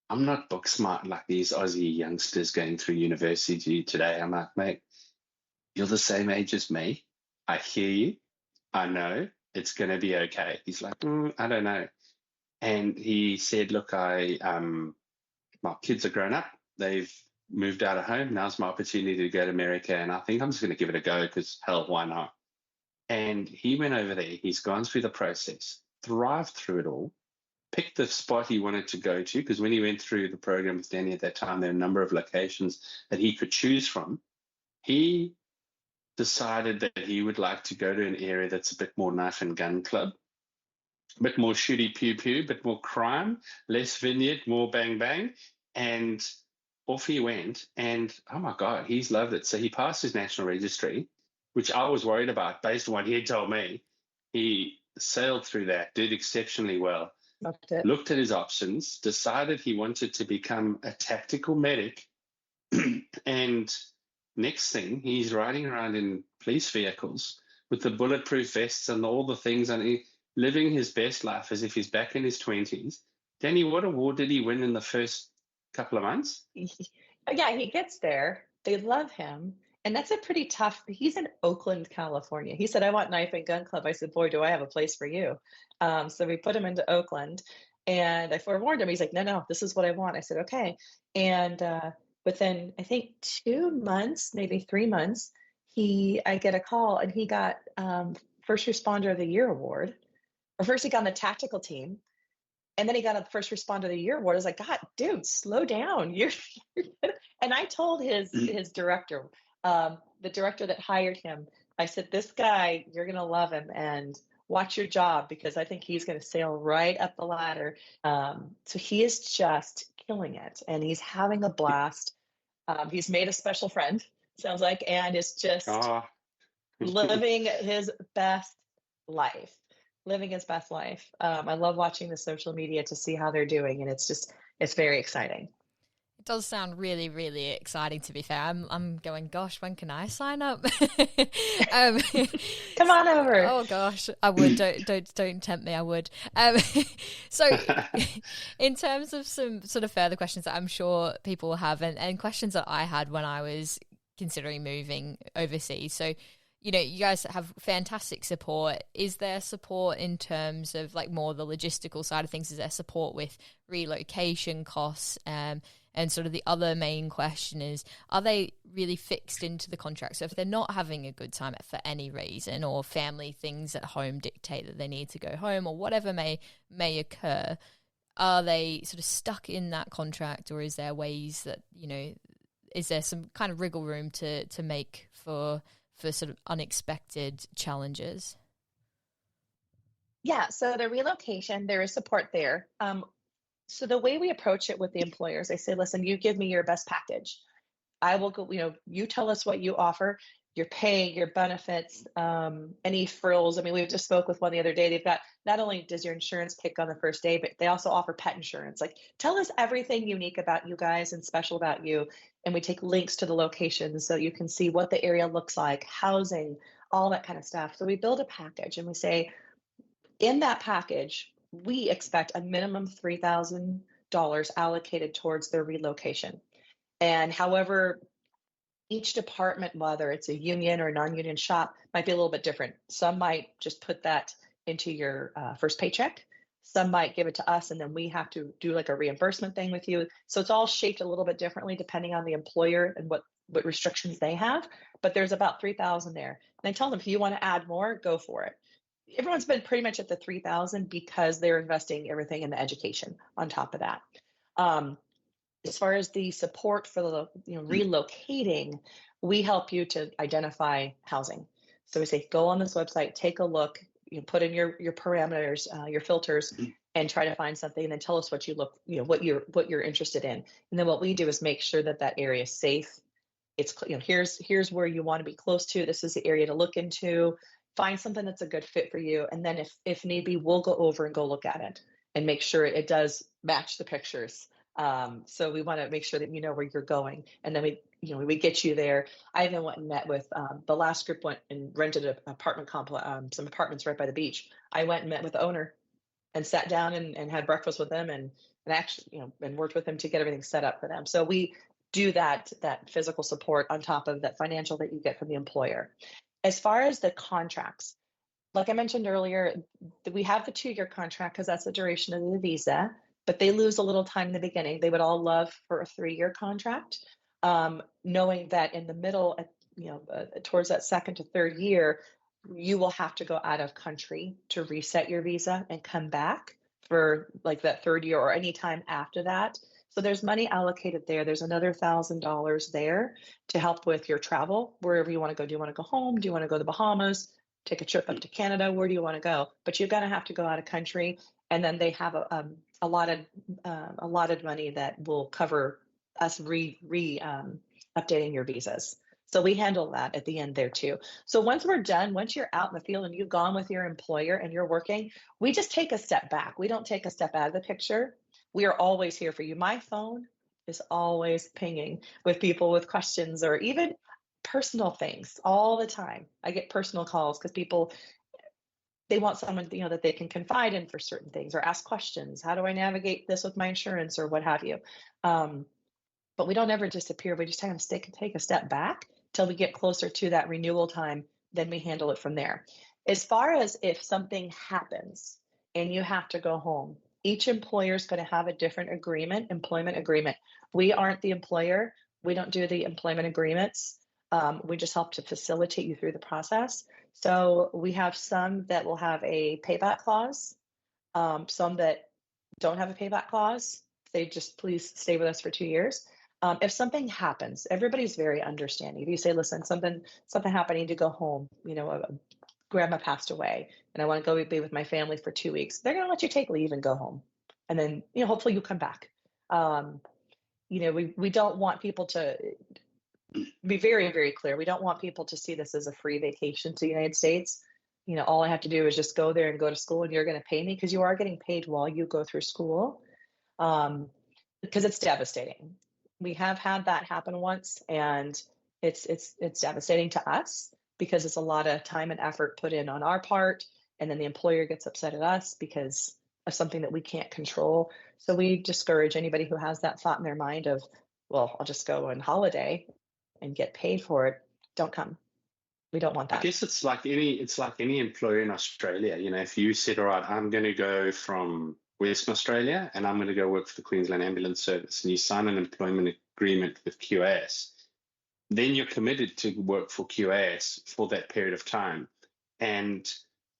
not book smart like these Aussie youngsters going through university today. I'm like, mate, you're the same age as me. I hear you. I know it's going to be okay. He's like, I don't know. And he said, look, my kids are grown up. They've moved out of home. Now's my opportunity to go to America. And I think I'm just going to give it a go because hell, why not? And he went over there. He's gone through the process, thrived through it all, picked the spot he wanted to go to, because when he went through the program with Danny at that time, there were a number of locations that he could choose from. He decided that he would like to go to an area that's a bit more knife and gun club, a bit more shooty pew pew, a bit more crime, less vineyard, more bang bang. And off he went. And oh my God, he's loved it. So he passed his national registry, which I was worried about based on what he had told me. He sailed through that, did exceptionally well. Looked at his options, decided he wanted to become a tactical medic, and next thing, he's riding around in police vehicles with the bulletproof vests and all the things, and he living his best life as if he's back in his 20s. Danny, what award did he win in the first couple of months? Yeah, he gets there. They love him. And that's a pretty tough, he's in Oakland, California. He said, I want Knife and Gun Club. I said, boy, do I have a place for you. So we put him into Oakland, and I forewarned him. He's like, no, this is what I want. I said, okay. And within, I think 2 months, maybe 3 months, I get a call, and he got First Responder of the Year award. Or first he got on the tactical team, and then he got a First Responder of the Year award. I was like, God, dude, slow down. And I told his director, the director that hired him, I said, this guy, you're going to love him, and watch your job, because I think he's going to sail right up the ladder. So he is just killing it, and he's having a blast. He's made a special friend, sounds like, and is just living his best life. I love watching the social media to see how they're doing, and it's very exciting. It does sound really, really exciting, to be fair. I'm going, gosh, when can I sign up? Come on over. Oh gosh, I would. Don't tempt me, I would. So in terms of some sort of further questions that I'm sure people will have, and questions that I had when I was considering moving overseas. So, you know, you guys have fantastic support. Is there support in terms of like more the logistical side of things? Is there support with relocation costs? And sort of the other main question is, are they really fixed into the contract? So if they're not having a good time for any reason, or family things at home dictate that they need to go home, or whatever may occur, are they sort of stuck in that contract, or is there ways that, you know, is there some kind of wriggle room to make for sort of unexpected challenges? Yeah, so the relocation, there is support there. So the way we approach it with the employers, I say, listen, you give me your best package. I will go, you tell us what you offer, your pay, your benefits, any frills. I mean, we just spoke with one the other day. They've got, not only does your insurance kick on the first day, but they also offer pet insurance. Like, tell us everything unique about you guys and special about you. And we take links to the locations so you can see what the area looks like, housing, all that kind of stuff. So we build a package, and we say, in that package, we expect a minimum $3,000 allocated towards their relocation. And however, each department, whether it's a union or non-union shop, might be a little bit different. Some might just put that into your first paycheck. Some might give it to us, and then we have to do like a reimbursement thing with you. So it's all shaped a little bit differently depending on the employer and what restrictions they have. But there's about $3,000 there. And I tell them, if you want to add more, go for it. Everyone's been pretty much at the $3,000 because they're investing everything in the education on top of that. As far as the support for the relocating, we help you to identify housing. So we say, go on this website, take a look, put in your parameters, your filters, and try to find something, and then tell us what what you're interested in. And then what we do is make sure that area is safe. It's here's where you want to be close to. This is the area to look into. Find something that's a good fit for you. And then if need be, we'll go over and go look at it and make sure it does match the pictures. So we want to make sure that you know where you're going. And then we get you there. I even went and met with, the last group went and rented an apartment complex, some apartments right by the beach. I went and met with the owner and sat down and had breakfast with them and actually, and worked with them to get everything set up for them. So we do that physical support on top of that financial that you get from the employer. As far as the contracts, like I mentioned earlier, we have the 2-year contract because that's the duration of the visa, but they lose a little time in the beginning. They would all love for a 3-year contract, knowing that in the middle, towards that second to third year, you will have to go out of country to reset your visa and come back for like that third year or any time after that. So there's money allocated there. There's another $1,000 there to help with your travel, wherever you want to go. Do you want to go home? Do you want to go to the Bahamas? Take a trip up to Canada? Where do you want to go? But you're going to have to go out of country. And then they have a lot of money that will cover us updating your visas. So we handle that at the end there too. So once we're done, once you're out in the field and you've gone with your employer and you're working, we just take a step back. We don't take a step out of the picture. We are always here for you. My phone is always pinging with people with questions or even personal things all the time. I get personal calls because people, they want someone, that they can confide in for certain things or ask questions. How do I navigate this with my insurance or what have you? But we don't ever disappear. We just kind of take a step back till we get closer to that renewal time. Then we handle it from there. As far as if something happens and you have to go home, each employer is going to have a different employment agreement. We aren't the employer. We don't do the employment agreements. We just help to facilitate you through the process. So we have some that will have a payback clause, some that don't have a payback clause. They just please stay with us for 2 years. If something happens, everybody's very understanding. If you say, listen, something happened, I need to go home, grandma passed away and I want to go be with my family for 2 weeks, they're going to let you take leave and go home. And then, hopefully you come back. We don't want people to be very, very clear. We don't want people to see this as a free vacation to the United States. All I have to do is just go there and go to school and you're going to pay me, because you are getting paid while you go through school. Because it's devastating. We have had that happen once, and it's devastating to us because it's a lot of time and effort put in on our part, and then the employer gets upset at us because of something that we can't control. So we discourage anybody who has that thought in their mind of, well, I'll just go on holiday and get paid for it. Don't come. We don't want that. I guess it's like any employer in Australia. If you said, all right, I'm going to go from Western Australia and I'm going to go work for the Queensland Ambulance Service, and you sign an employment agreement with QAS, then you're committed to work for QAS for that period of time. And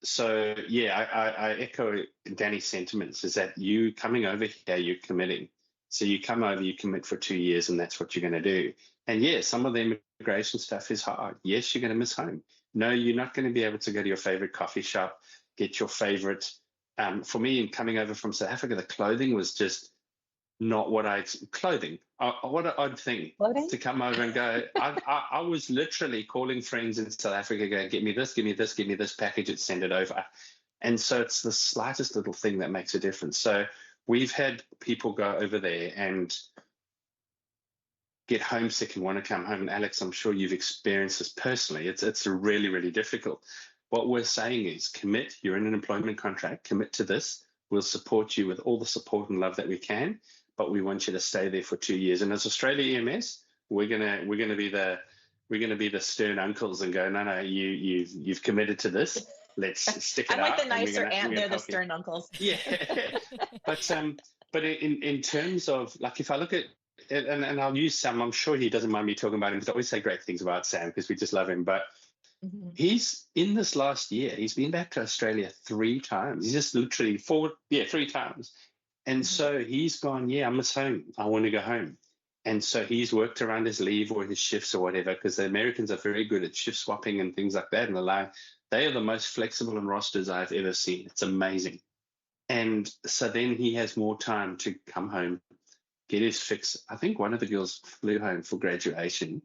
so, I echo Danny's sentiments, is that you coming over here, you're committing. So you come over, you commit for 2 years, and that's what you're going to do. And some of the immigration stuff is hard. Yes, you're going to miss home. No, you're not going to be able to go to your favorite coffee shop, get your favorite. For me, in coming over from South Africa, the clothing was just not what clothing. What an odd thing to come over and go. I was literally calling friends in South Africa, going, get me this, give me this, give me this package, and send it over. And so it's the slightest little thing that makes a difference. So we've had people go over there and get homesick and want to come home. And Alex, I'm sure you've experienced this personally. It's really, really difficult. What we're saying is commit. You're in an employment contract. Commit to this. We'll support you with all the support and love that we can, but we want you to stay there for 2 years. And as Australia EMS, we're gonna be the stern uncles and go, no, you've committed to this. Let's stick it out. I'm like the nicer aunt. They're the stern uncles. Yeah, but in terms of, like, if I look at, and I'll use Sam. I'm sure he doesn't mind me talking about him, because I always say great things about Sam because we just love him. But he's, in this last year, he's been back to Australia 3 times. He's just literally 3 times. And so he's gone, I miss home. I want to go home. And so he's worked around his leave or his shifts or whatever, because the Americans are very good at shift swapping and things like that. And they are the most flexible in rosters I've ever seen. It's amazing. And so then he has more time to come home, get his fix. I think one of the girls flew home for graduation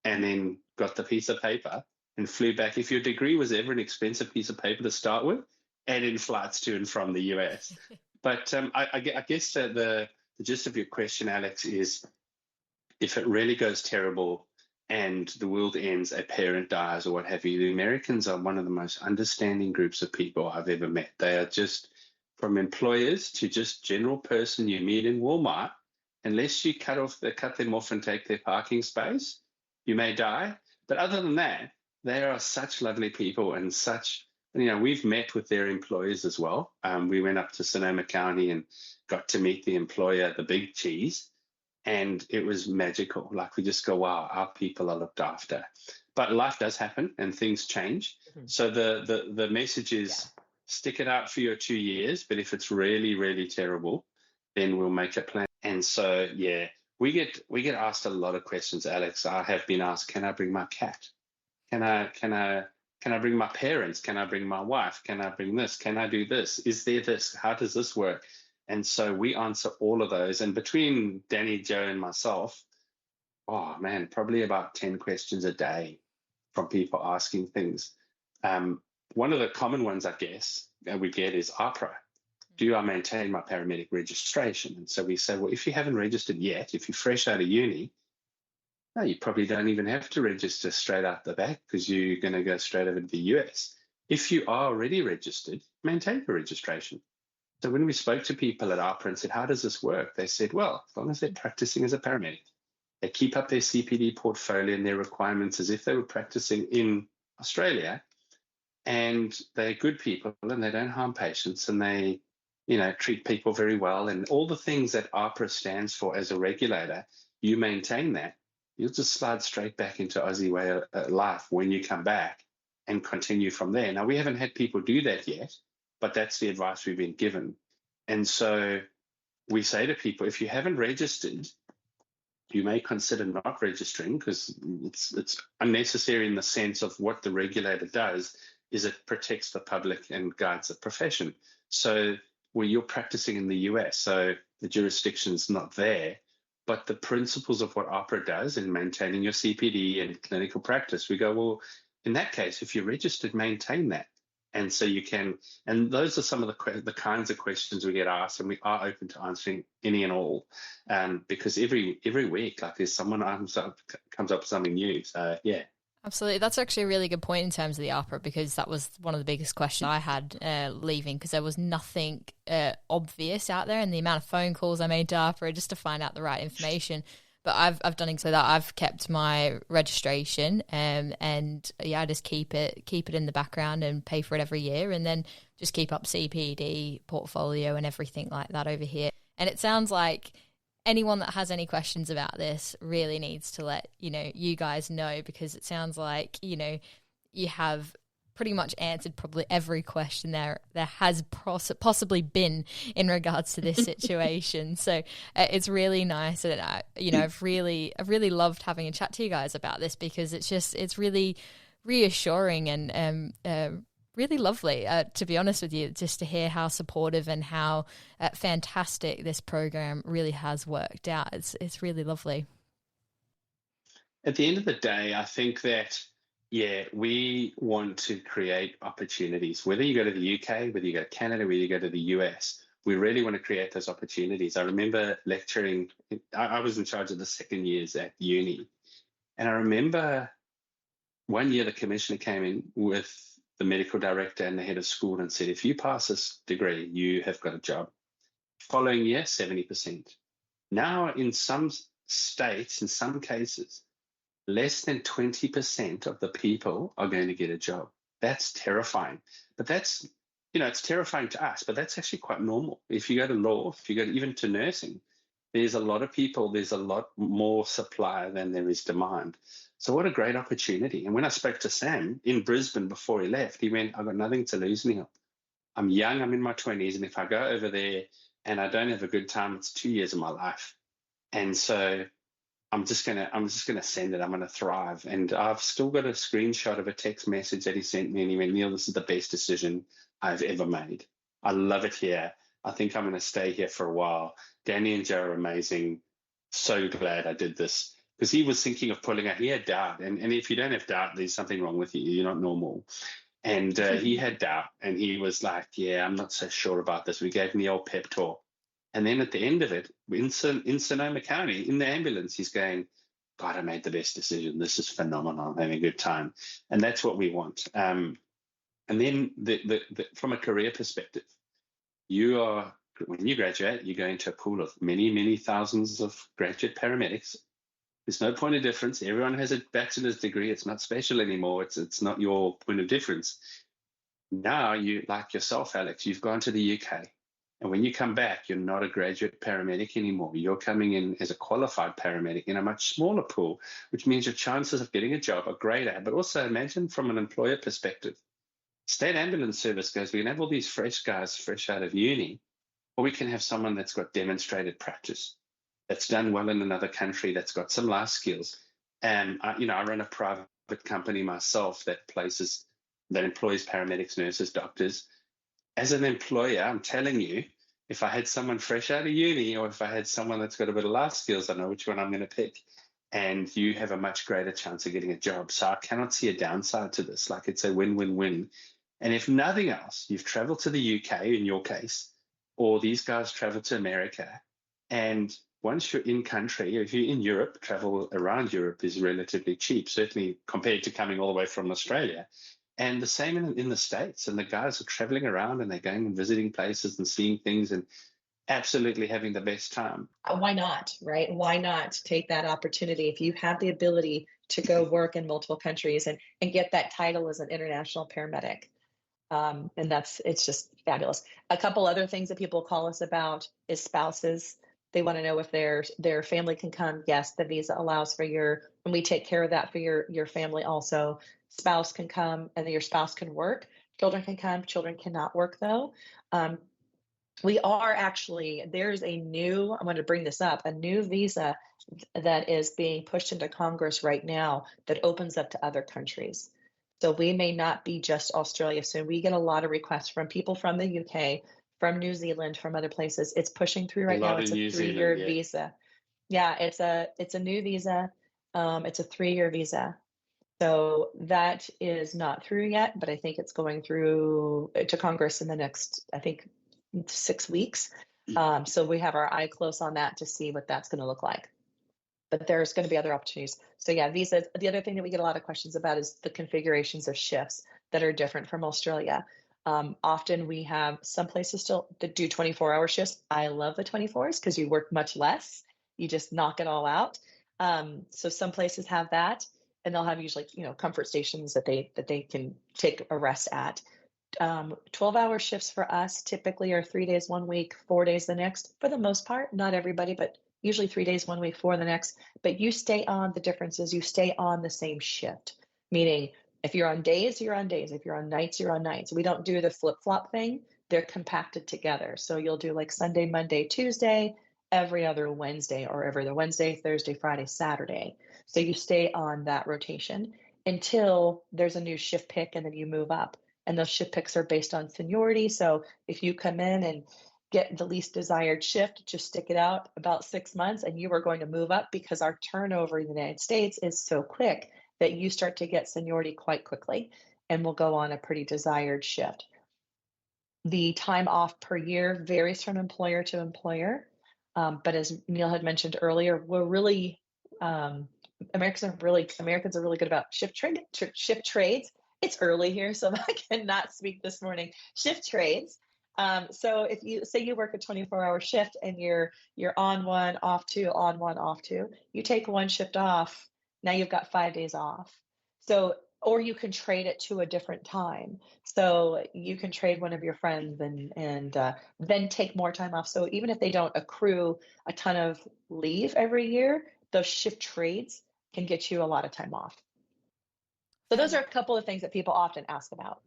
and then got the piece of paper and flew back. If your degree was ever an expensive piece of paper to start with, add in flights to and from the US. But I guess that the gist of your question, Alex, is if it really goes terrible and the world ends, a parent dies or what have you, the Americans are one of the most understanding groups of people I've ever met. They are just, from employers to just general person you meet in Walmart, unless you cut them off and take their parking space, you may die. But other than that, they are such lovely people and such, we've met with their employers as well. We went up to Sonoma County and got to meet the employer, the Big Cheese, and it was magical. Like, we just go, wow, our people are looked after. But life does happen and things change. So the message is stick it out for your 2 years, but if it's really, really terrible, then we'll make a plan. And so, we get asked a lot of questions, Alex. I have been asked, can I bring my cat? Can I bring my parents? Can I bring my wife? Can I bring this? Can I do this? Is there this? How does this work? And so we answer all of those. And between Danny, Joe, and myself, probably about 10 questions a day from people asking things. One of the common ones, I guess, that we get is APRA. Do I maintain my paramedic registration? And so we say, well, if you haven't registered yet, if you're fresh out of uni, no, you probably don't even have to register straight out the back, because you're going to go straight over to the US. If you are already registered, maintain your registration. So when we spoke to people at ARPA and said, how does this work? They said, well, as long as they're practicing as a paramedic, they keep up their CPD portfolio and their requirements as if they were practicing in Australia, and they're good people and they don't harm patients and they, treat people very well, and all the things that ARPA stands for as a regulator, you maintain that, you'll just slide straight back into Aussie way of life when you come back and continue from there. Now, we haven't had people do that yet, but that's the advice we've been given. And so we say to people, if you haven't registered, you may consider not registering, because it's unnecessary in the sense of what the regulator does is it protects the public and guides the profession. So where you're practicing in the US, so the jurisdiction's not there, but the principles of what ARPA does in maintaining your CPD and clinical practice, we go, well, in that case, if you're registered, maintain that. And so you can, and those are some of the kinds of questions we get asked, and we are open to answering any and all, because every week, like, there's someone comes up with something new. So yeah. Absolutely. That's actually a really good point in terms of the ARPA, because that was one of the biggest questions I had leaving, because there was nothing obvious out there, and the amount of phone calls I made to ARPA just to find out the right information. But I've done it so that I've kept my registration, and yeah, I just keep it in the background and pay for it every year, and then just keep up CPD portfolio and everything like that over here. And it sounds like anyone that has any questions about this really needs to let you guys know, because it sounds like you have pretty much answered probably every question there has possibly been in regards to this situation. So it's really nice, and I've really loved having a chat to you guys about this, because it's really reassuring and really lovely, to be honest with you, just to hear how supportive and how fantastic this program really has worked out. It's really lovely. At the end of the day, I think that, yeah, we want to create opportunities. Whether you go to the UK, whether you go to Canada, whether you go to the US, we really want to create those opportunities. I remember lecturing, I was in charge of the second years at uni. And I remember one year the commissioner came in with the medical director and the head of school and said, if you pass this degree, you have got a job. Following year, 70%. Now, in some states, in some cases, less than 20% of the people are going to get a job. That's terrifying. But that's, it's terrifying to us, but that's actually quite normal. If you go to law, if you go even to nursing, there's a lot of people, there's a lot more supply than there is demand. So what a great opportunity. And when I spoke to Sam in Brisbane before he left, he went, I've got nothing to lose, Neil. I'm young, I'm in my 20s, and if I go over there and I don't have a good time, it's 2 years of my life. And so I'm just gonna send it. I'm gonna thrive. And I've still got a screenshot of a text message that he sent me, and he went, Neil, this is the best decision I've ever made. I love it here. I think I'm gonna stay here for a while. Dannie and Joe are amazing. So glad I did this. Because he was thinking of pulling out. He had doubt. And if you don't have doubt, there's something wrong with you. You're not normal. And he had doubt. And he was like, yeah, I'm not so sure about this. We gave him the old pep talk. And then at the end of it, in Sonoma County, in the ambulance, he's going, God, I made the best decision. This is phenomenal. I'm having a good time. And that's what we want. And then from a career perspective, when you graduate, you go into a pool of many, many thousands of graduate paramedics. There's no point of difference. Everyone has a bachelor's degree. It's not special anymore. It's not your point of difference. Now, you, like yourself, Alex, you've gone to the UK. And when you come back, you're not a graduate paramedic anymore. You're coming in as a qualified paramedic in a much smaller pool, which means your chances of getting a job are greater. But also imagine from an employer perspective, state ambulance service goes, we can have all these fresh guys fresh out of uni, or we can have someone that's got demonstrated practice, that's done well in another country, that's got some life skills. And I run a private company myself that employs paramedics, nurses, doctors. As an employer, I'm telling you, if I had someone fresh out of uni or if I had someone that's got a bit of life skills, I know which one I'm going to pick. And you have a much greater chance of getting a job. So I cannot see a downside to this. Like, it's a win-win-win. And if nothing else, you've traveled to the UK in your case, or these guys travel to America. And once you're in country, if you're in Europe, travel around Europe is relatively cheap, certainly compared to coming all the way from Australia. And the same in the States. And the guys are traveling around and they're going and visiting places and seeing things and absolutely having the best time. Why not, right? Why not take that opportunity if you have the ability to go work in multiple countries and get that title as an international paramedic? And it's just fabulous. A couple other things that people call us about is spouses. They want to know if their family can come. Yes, the visa allows for and we take care of that for your family also. Spouse can come and your spouse can work. Children can come. Children cannot work though. We are actually, there's I'm going to bring this up, a new visa that is being pushed into Congress right now that opens up to other countries. So we may not be just Australia soon. We get a lot of requests from people from the UK, from New Zealand, from other places. It's pushing through right now. It's a 3-year visa. Yeah, it's a new visa. It's a 3-year visa. So that is not through yet, but I think it's going through to Congress in the next, I think, 6 weeks. So we have our eye close on that to see what that's going to look like. But there's going to be other opportunities. So yeah, visas. The other thing that we get a lot of questions about is the configurations of shifts that are different from Australia. Often we have some places still that do 24-hour shifts. I love the 24s because you work much less. You just knock it all out. So some places have that, and they'll have usually, comfort stations that they can take a rest at. 12-hour shifts for us typically are 3 days 1 week, 4 days the next, for the most part. Not everybody, but usually 3 days 1 week, 4 the next. But you stay on the differences. You stay on the same shift, meaning if you're on days, you're on days. If you're on nights, you're on nights. We don't do the flip-flop thing. They're compacted together. So you'll do like Sunday, Monday, Tuesday, every other Wednesday, or every other Wednesday, Thursday, Friday, Saturday. So you stay on that rotation until there's a new shift pick, and then you move up. And those shift picks are based on seniority. So if you come in and get the least desired shift, just stick it out about 6 months, and you are going to move up because our turnover in the United States is so quick that you start to get seniority quite quickly and will go on a pretty desired shift. The time off per year varies from employer to employer. But as Neil had mentioned earlier, we're really, Americans are really good about shift trades. It's early here, so I cannot speak this morning. Shift trades. So if you say you work a 24-hour shift and you're on one, off two, on one, off two, you take one shift off, now you've got 5 days off. So, or you can trade it to a different time. So you can trade one of your friends and then take more time off. So even if they don't accrue a ton of leave every year, those shift trades can get you a lot of time off. So those are a couple of things that people often ask about.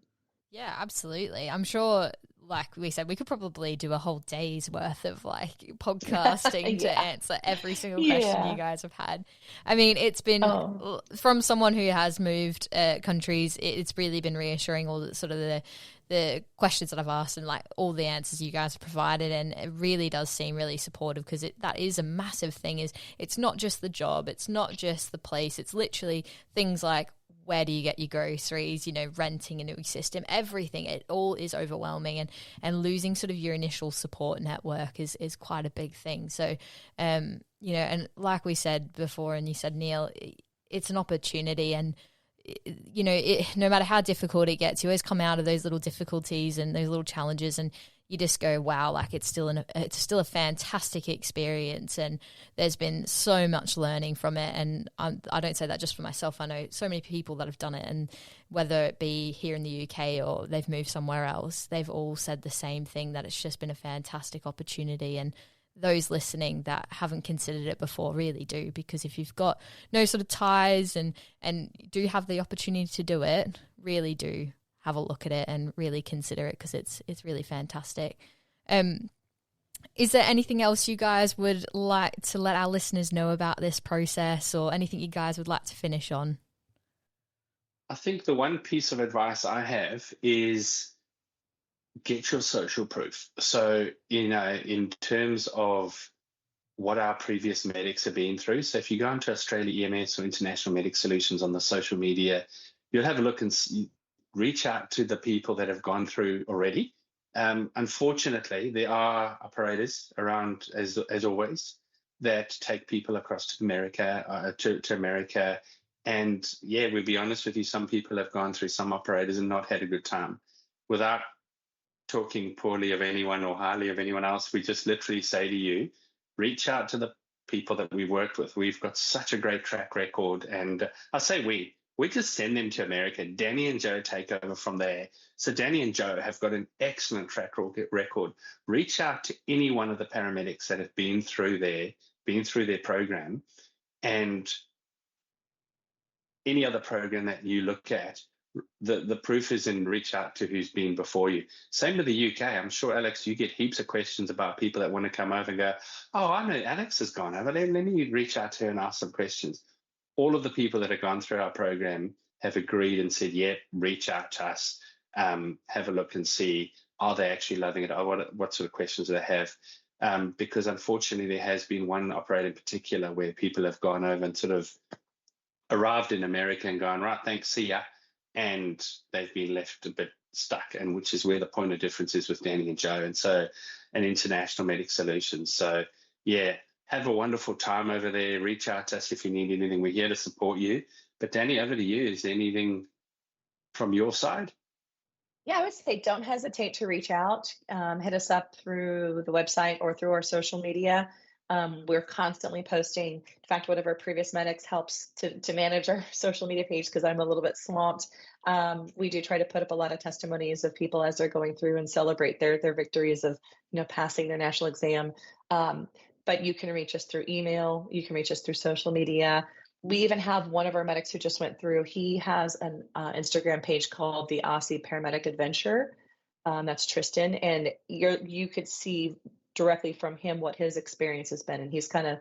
Yeah, absolutely. I'm sure, like we said, we could probably do a whole day's worth of podcasting to answer every single question you guys have had. I mean, it's been from someone who has moved countries, it's really been reassuring, all the sort of the questions that I've asked and all the answers you guys have provided, and it really does seem really supportive, because that is a massive thing. It's not just the job, it's not just the place, it's literally things like, where do you get your groceries, renting a new system, everything. It all is overwhelming, and losing sort of your initial support network is quite a big thing. So, and like we said before, and you said, Neil, it's an opportunity, and, no matter how difficult it gets, you always come out of those little difficulties and those little challenges, and you just go, wow, it's still a fantastic experience, and there's been so much learning from it. And I don't say that just for myself. I know so many people that have done it, and whether it be here in the UK or they've moved somewhere else, they've all said the same thing, that it's just been a fantastic opportunity. And those listening that haven't considered it before really do, because if you've got no sort of ties and do have the opportunity to do it, really do have a look at it and really consider it, because it's really fantastic. Is there anything else you guys would like to let our listeners know about this process, or anything you guys would like to finish on? I think the one piece of advice I have is get your social proof. So, in terms of what our previous medics have been through. So if you go into Australia EMS or International Medic Solutions on the social media, you'll have a look and reach out to the people that have gone through already. Unfortunately, there are operators around, as always, that take people across to America, And yeah, we'll be honest with you, some people have gone through, some operators, and not had a good time. Without talking poorly of anyone or highly of anyone else, we just literally say to you, reach out to the people that we've worked with. We've got such a great track record. And I say we just send them to America. Danny and Joe take over from there. So Danny and Joe have got an excellent track record. Reach out to any one of the paramedics that have been through their program, and any other program that you look at, the proof is in reach out to who's been before you. Same with the UK. I'm sure, Alex, you get heaps of questions about people that want to come over and go, oh, I know Alex has gone over there. Let me reach out to her and ask some questions. All of the people that have gone through our program have agreed and said, yeah, reach out to us, have a look and see, are they actually loving it? Or what sort of questions do they have? Because unfortunately, there has been one operator in particular where people have gone over and sort of arrived in America and gone, right, thanks, see ya. And they've been left a bit stuck, and which is where the point of difference is with Danny and Joe. And so an international medic solution. So yeah, have a wonderful time over there. Reach out to us if you need anything. We're here to support you. But Danny, over to you. Is there anything from your side? Yeah, I would say don't hesitate to reach out. Hit us up through the website or through our social media. We're constantly posting. In fact, one of our previous medics helps to manage our social media page because I'm a little bit swamped. We do try to put up a lot of testimonies of people as they're going through and celebrate their victories of, passing their national exam. But you can reach us through email. You can reach us through social media. We even have one of our medics who just went through. He has an Instagram page called the Aussie Paramedic Adventure. That's Tristan, and you could see directly from him what his experience has been, and he's kind of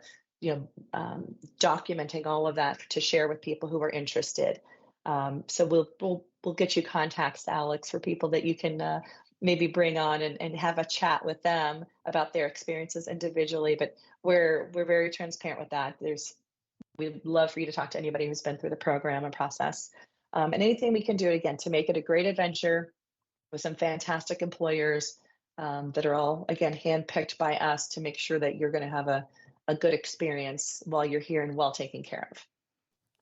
documenting all of that to share with people who are interested. So we'll get you contacts, Alex, for people that you can maybe bring on and have a chat with them about their experiences individually. But we're very transparent with that. We'd love for you to talk to anybody who's been through the program and process, and anything we can do again to make it a great adventure with some fantastic employers that are all, again, handpicked by us to make sure that you're going to have a good experience while you're here and well taken care of.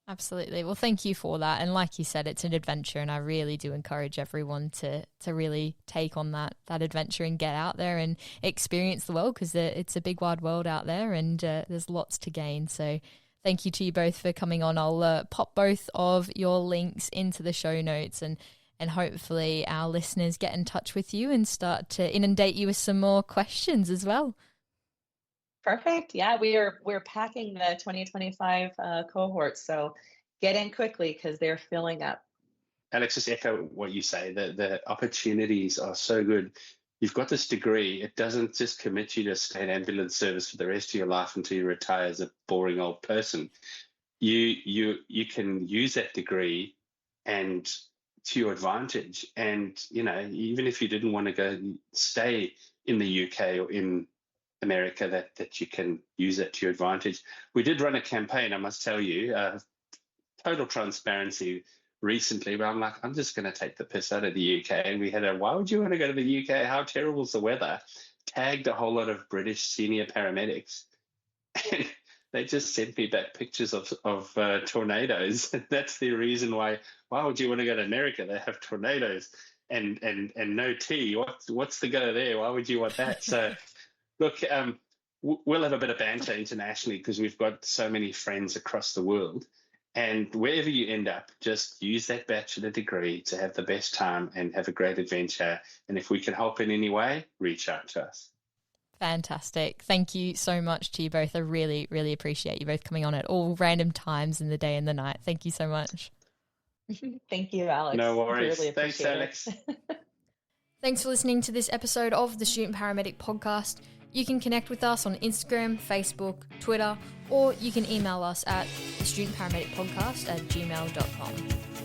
Absolutely. Well, thank you for that. And like you said, it's an adventure, and I really do encourage everyone to really take on that adventure and get out there and experience the world, because it's a big wide world out there, and there's lots to gain. So thank you to you both for coming on. I'll pop both of your links into the show notes, and hopefully our listeners get in touch with you and start to inundate you with some more questions as well. Perfect. Yeah, we're packing the 2025 cohorts, so get in quickly because they're filling up. Alex, just echo what you say. The opportunities are so good. You've got this degree. It doesn't just commit you to state ambulance service for the rest of your life until you retire as a boring old person. You can use that degree and to your advantage. And even if you didn't want to go stay in the UK or in America, that you can use it to your advantage. We did run a campaign, I must tell you, total transparency recently, but I'm just going to take the piss out of the UK. And we had why would you want to go to the UK? How terrible is the weather? Tagged a whole lot of British senior paramedics. And they just sent me back pictures of tornadoes. That's the reason why would you want to go to America? They have tornadoes and no tea. What's the go there? Why would you want that? So look, we'll have a bit of banter internationally because we've got so many friends across the world. And wherever you end up, just use that bachelor degree to have the best time and have a great adventure. And if we can help in any way, reach out to us. Fantastic. Thank you so much to you both. I really, really appreciate you both coming on at all random times in the day and the night. Thank you so much. Thank you, Alex. No worries. Really Thanks, Alex. Thanks for listening to this episode of the Student Paramedic Podcast. You can connect with us on Instagram, Facebook, Twitter, or you can email us at thestudentparamedicpodcast@gmail.com.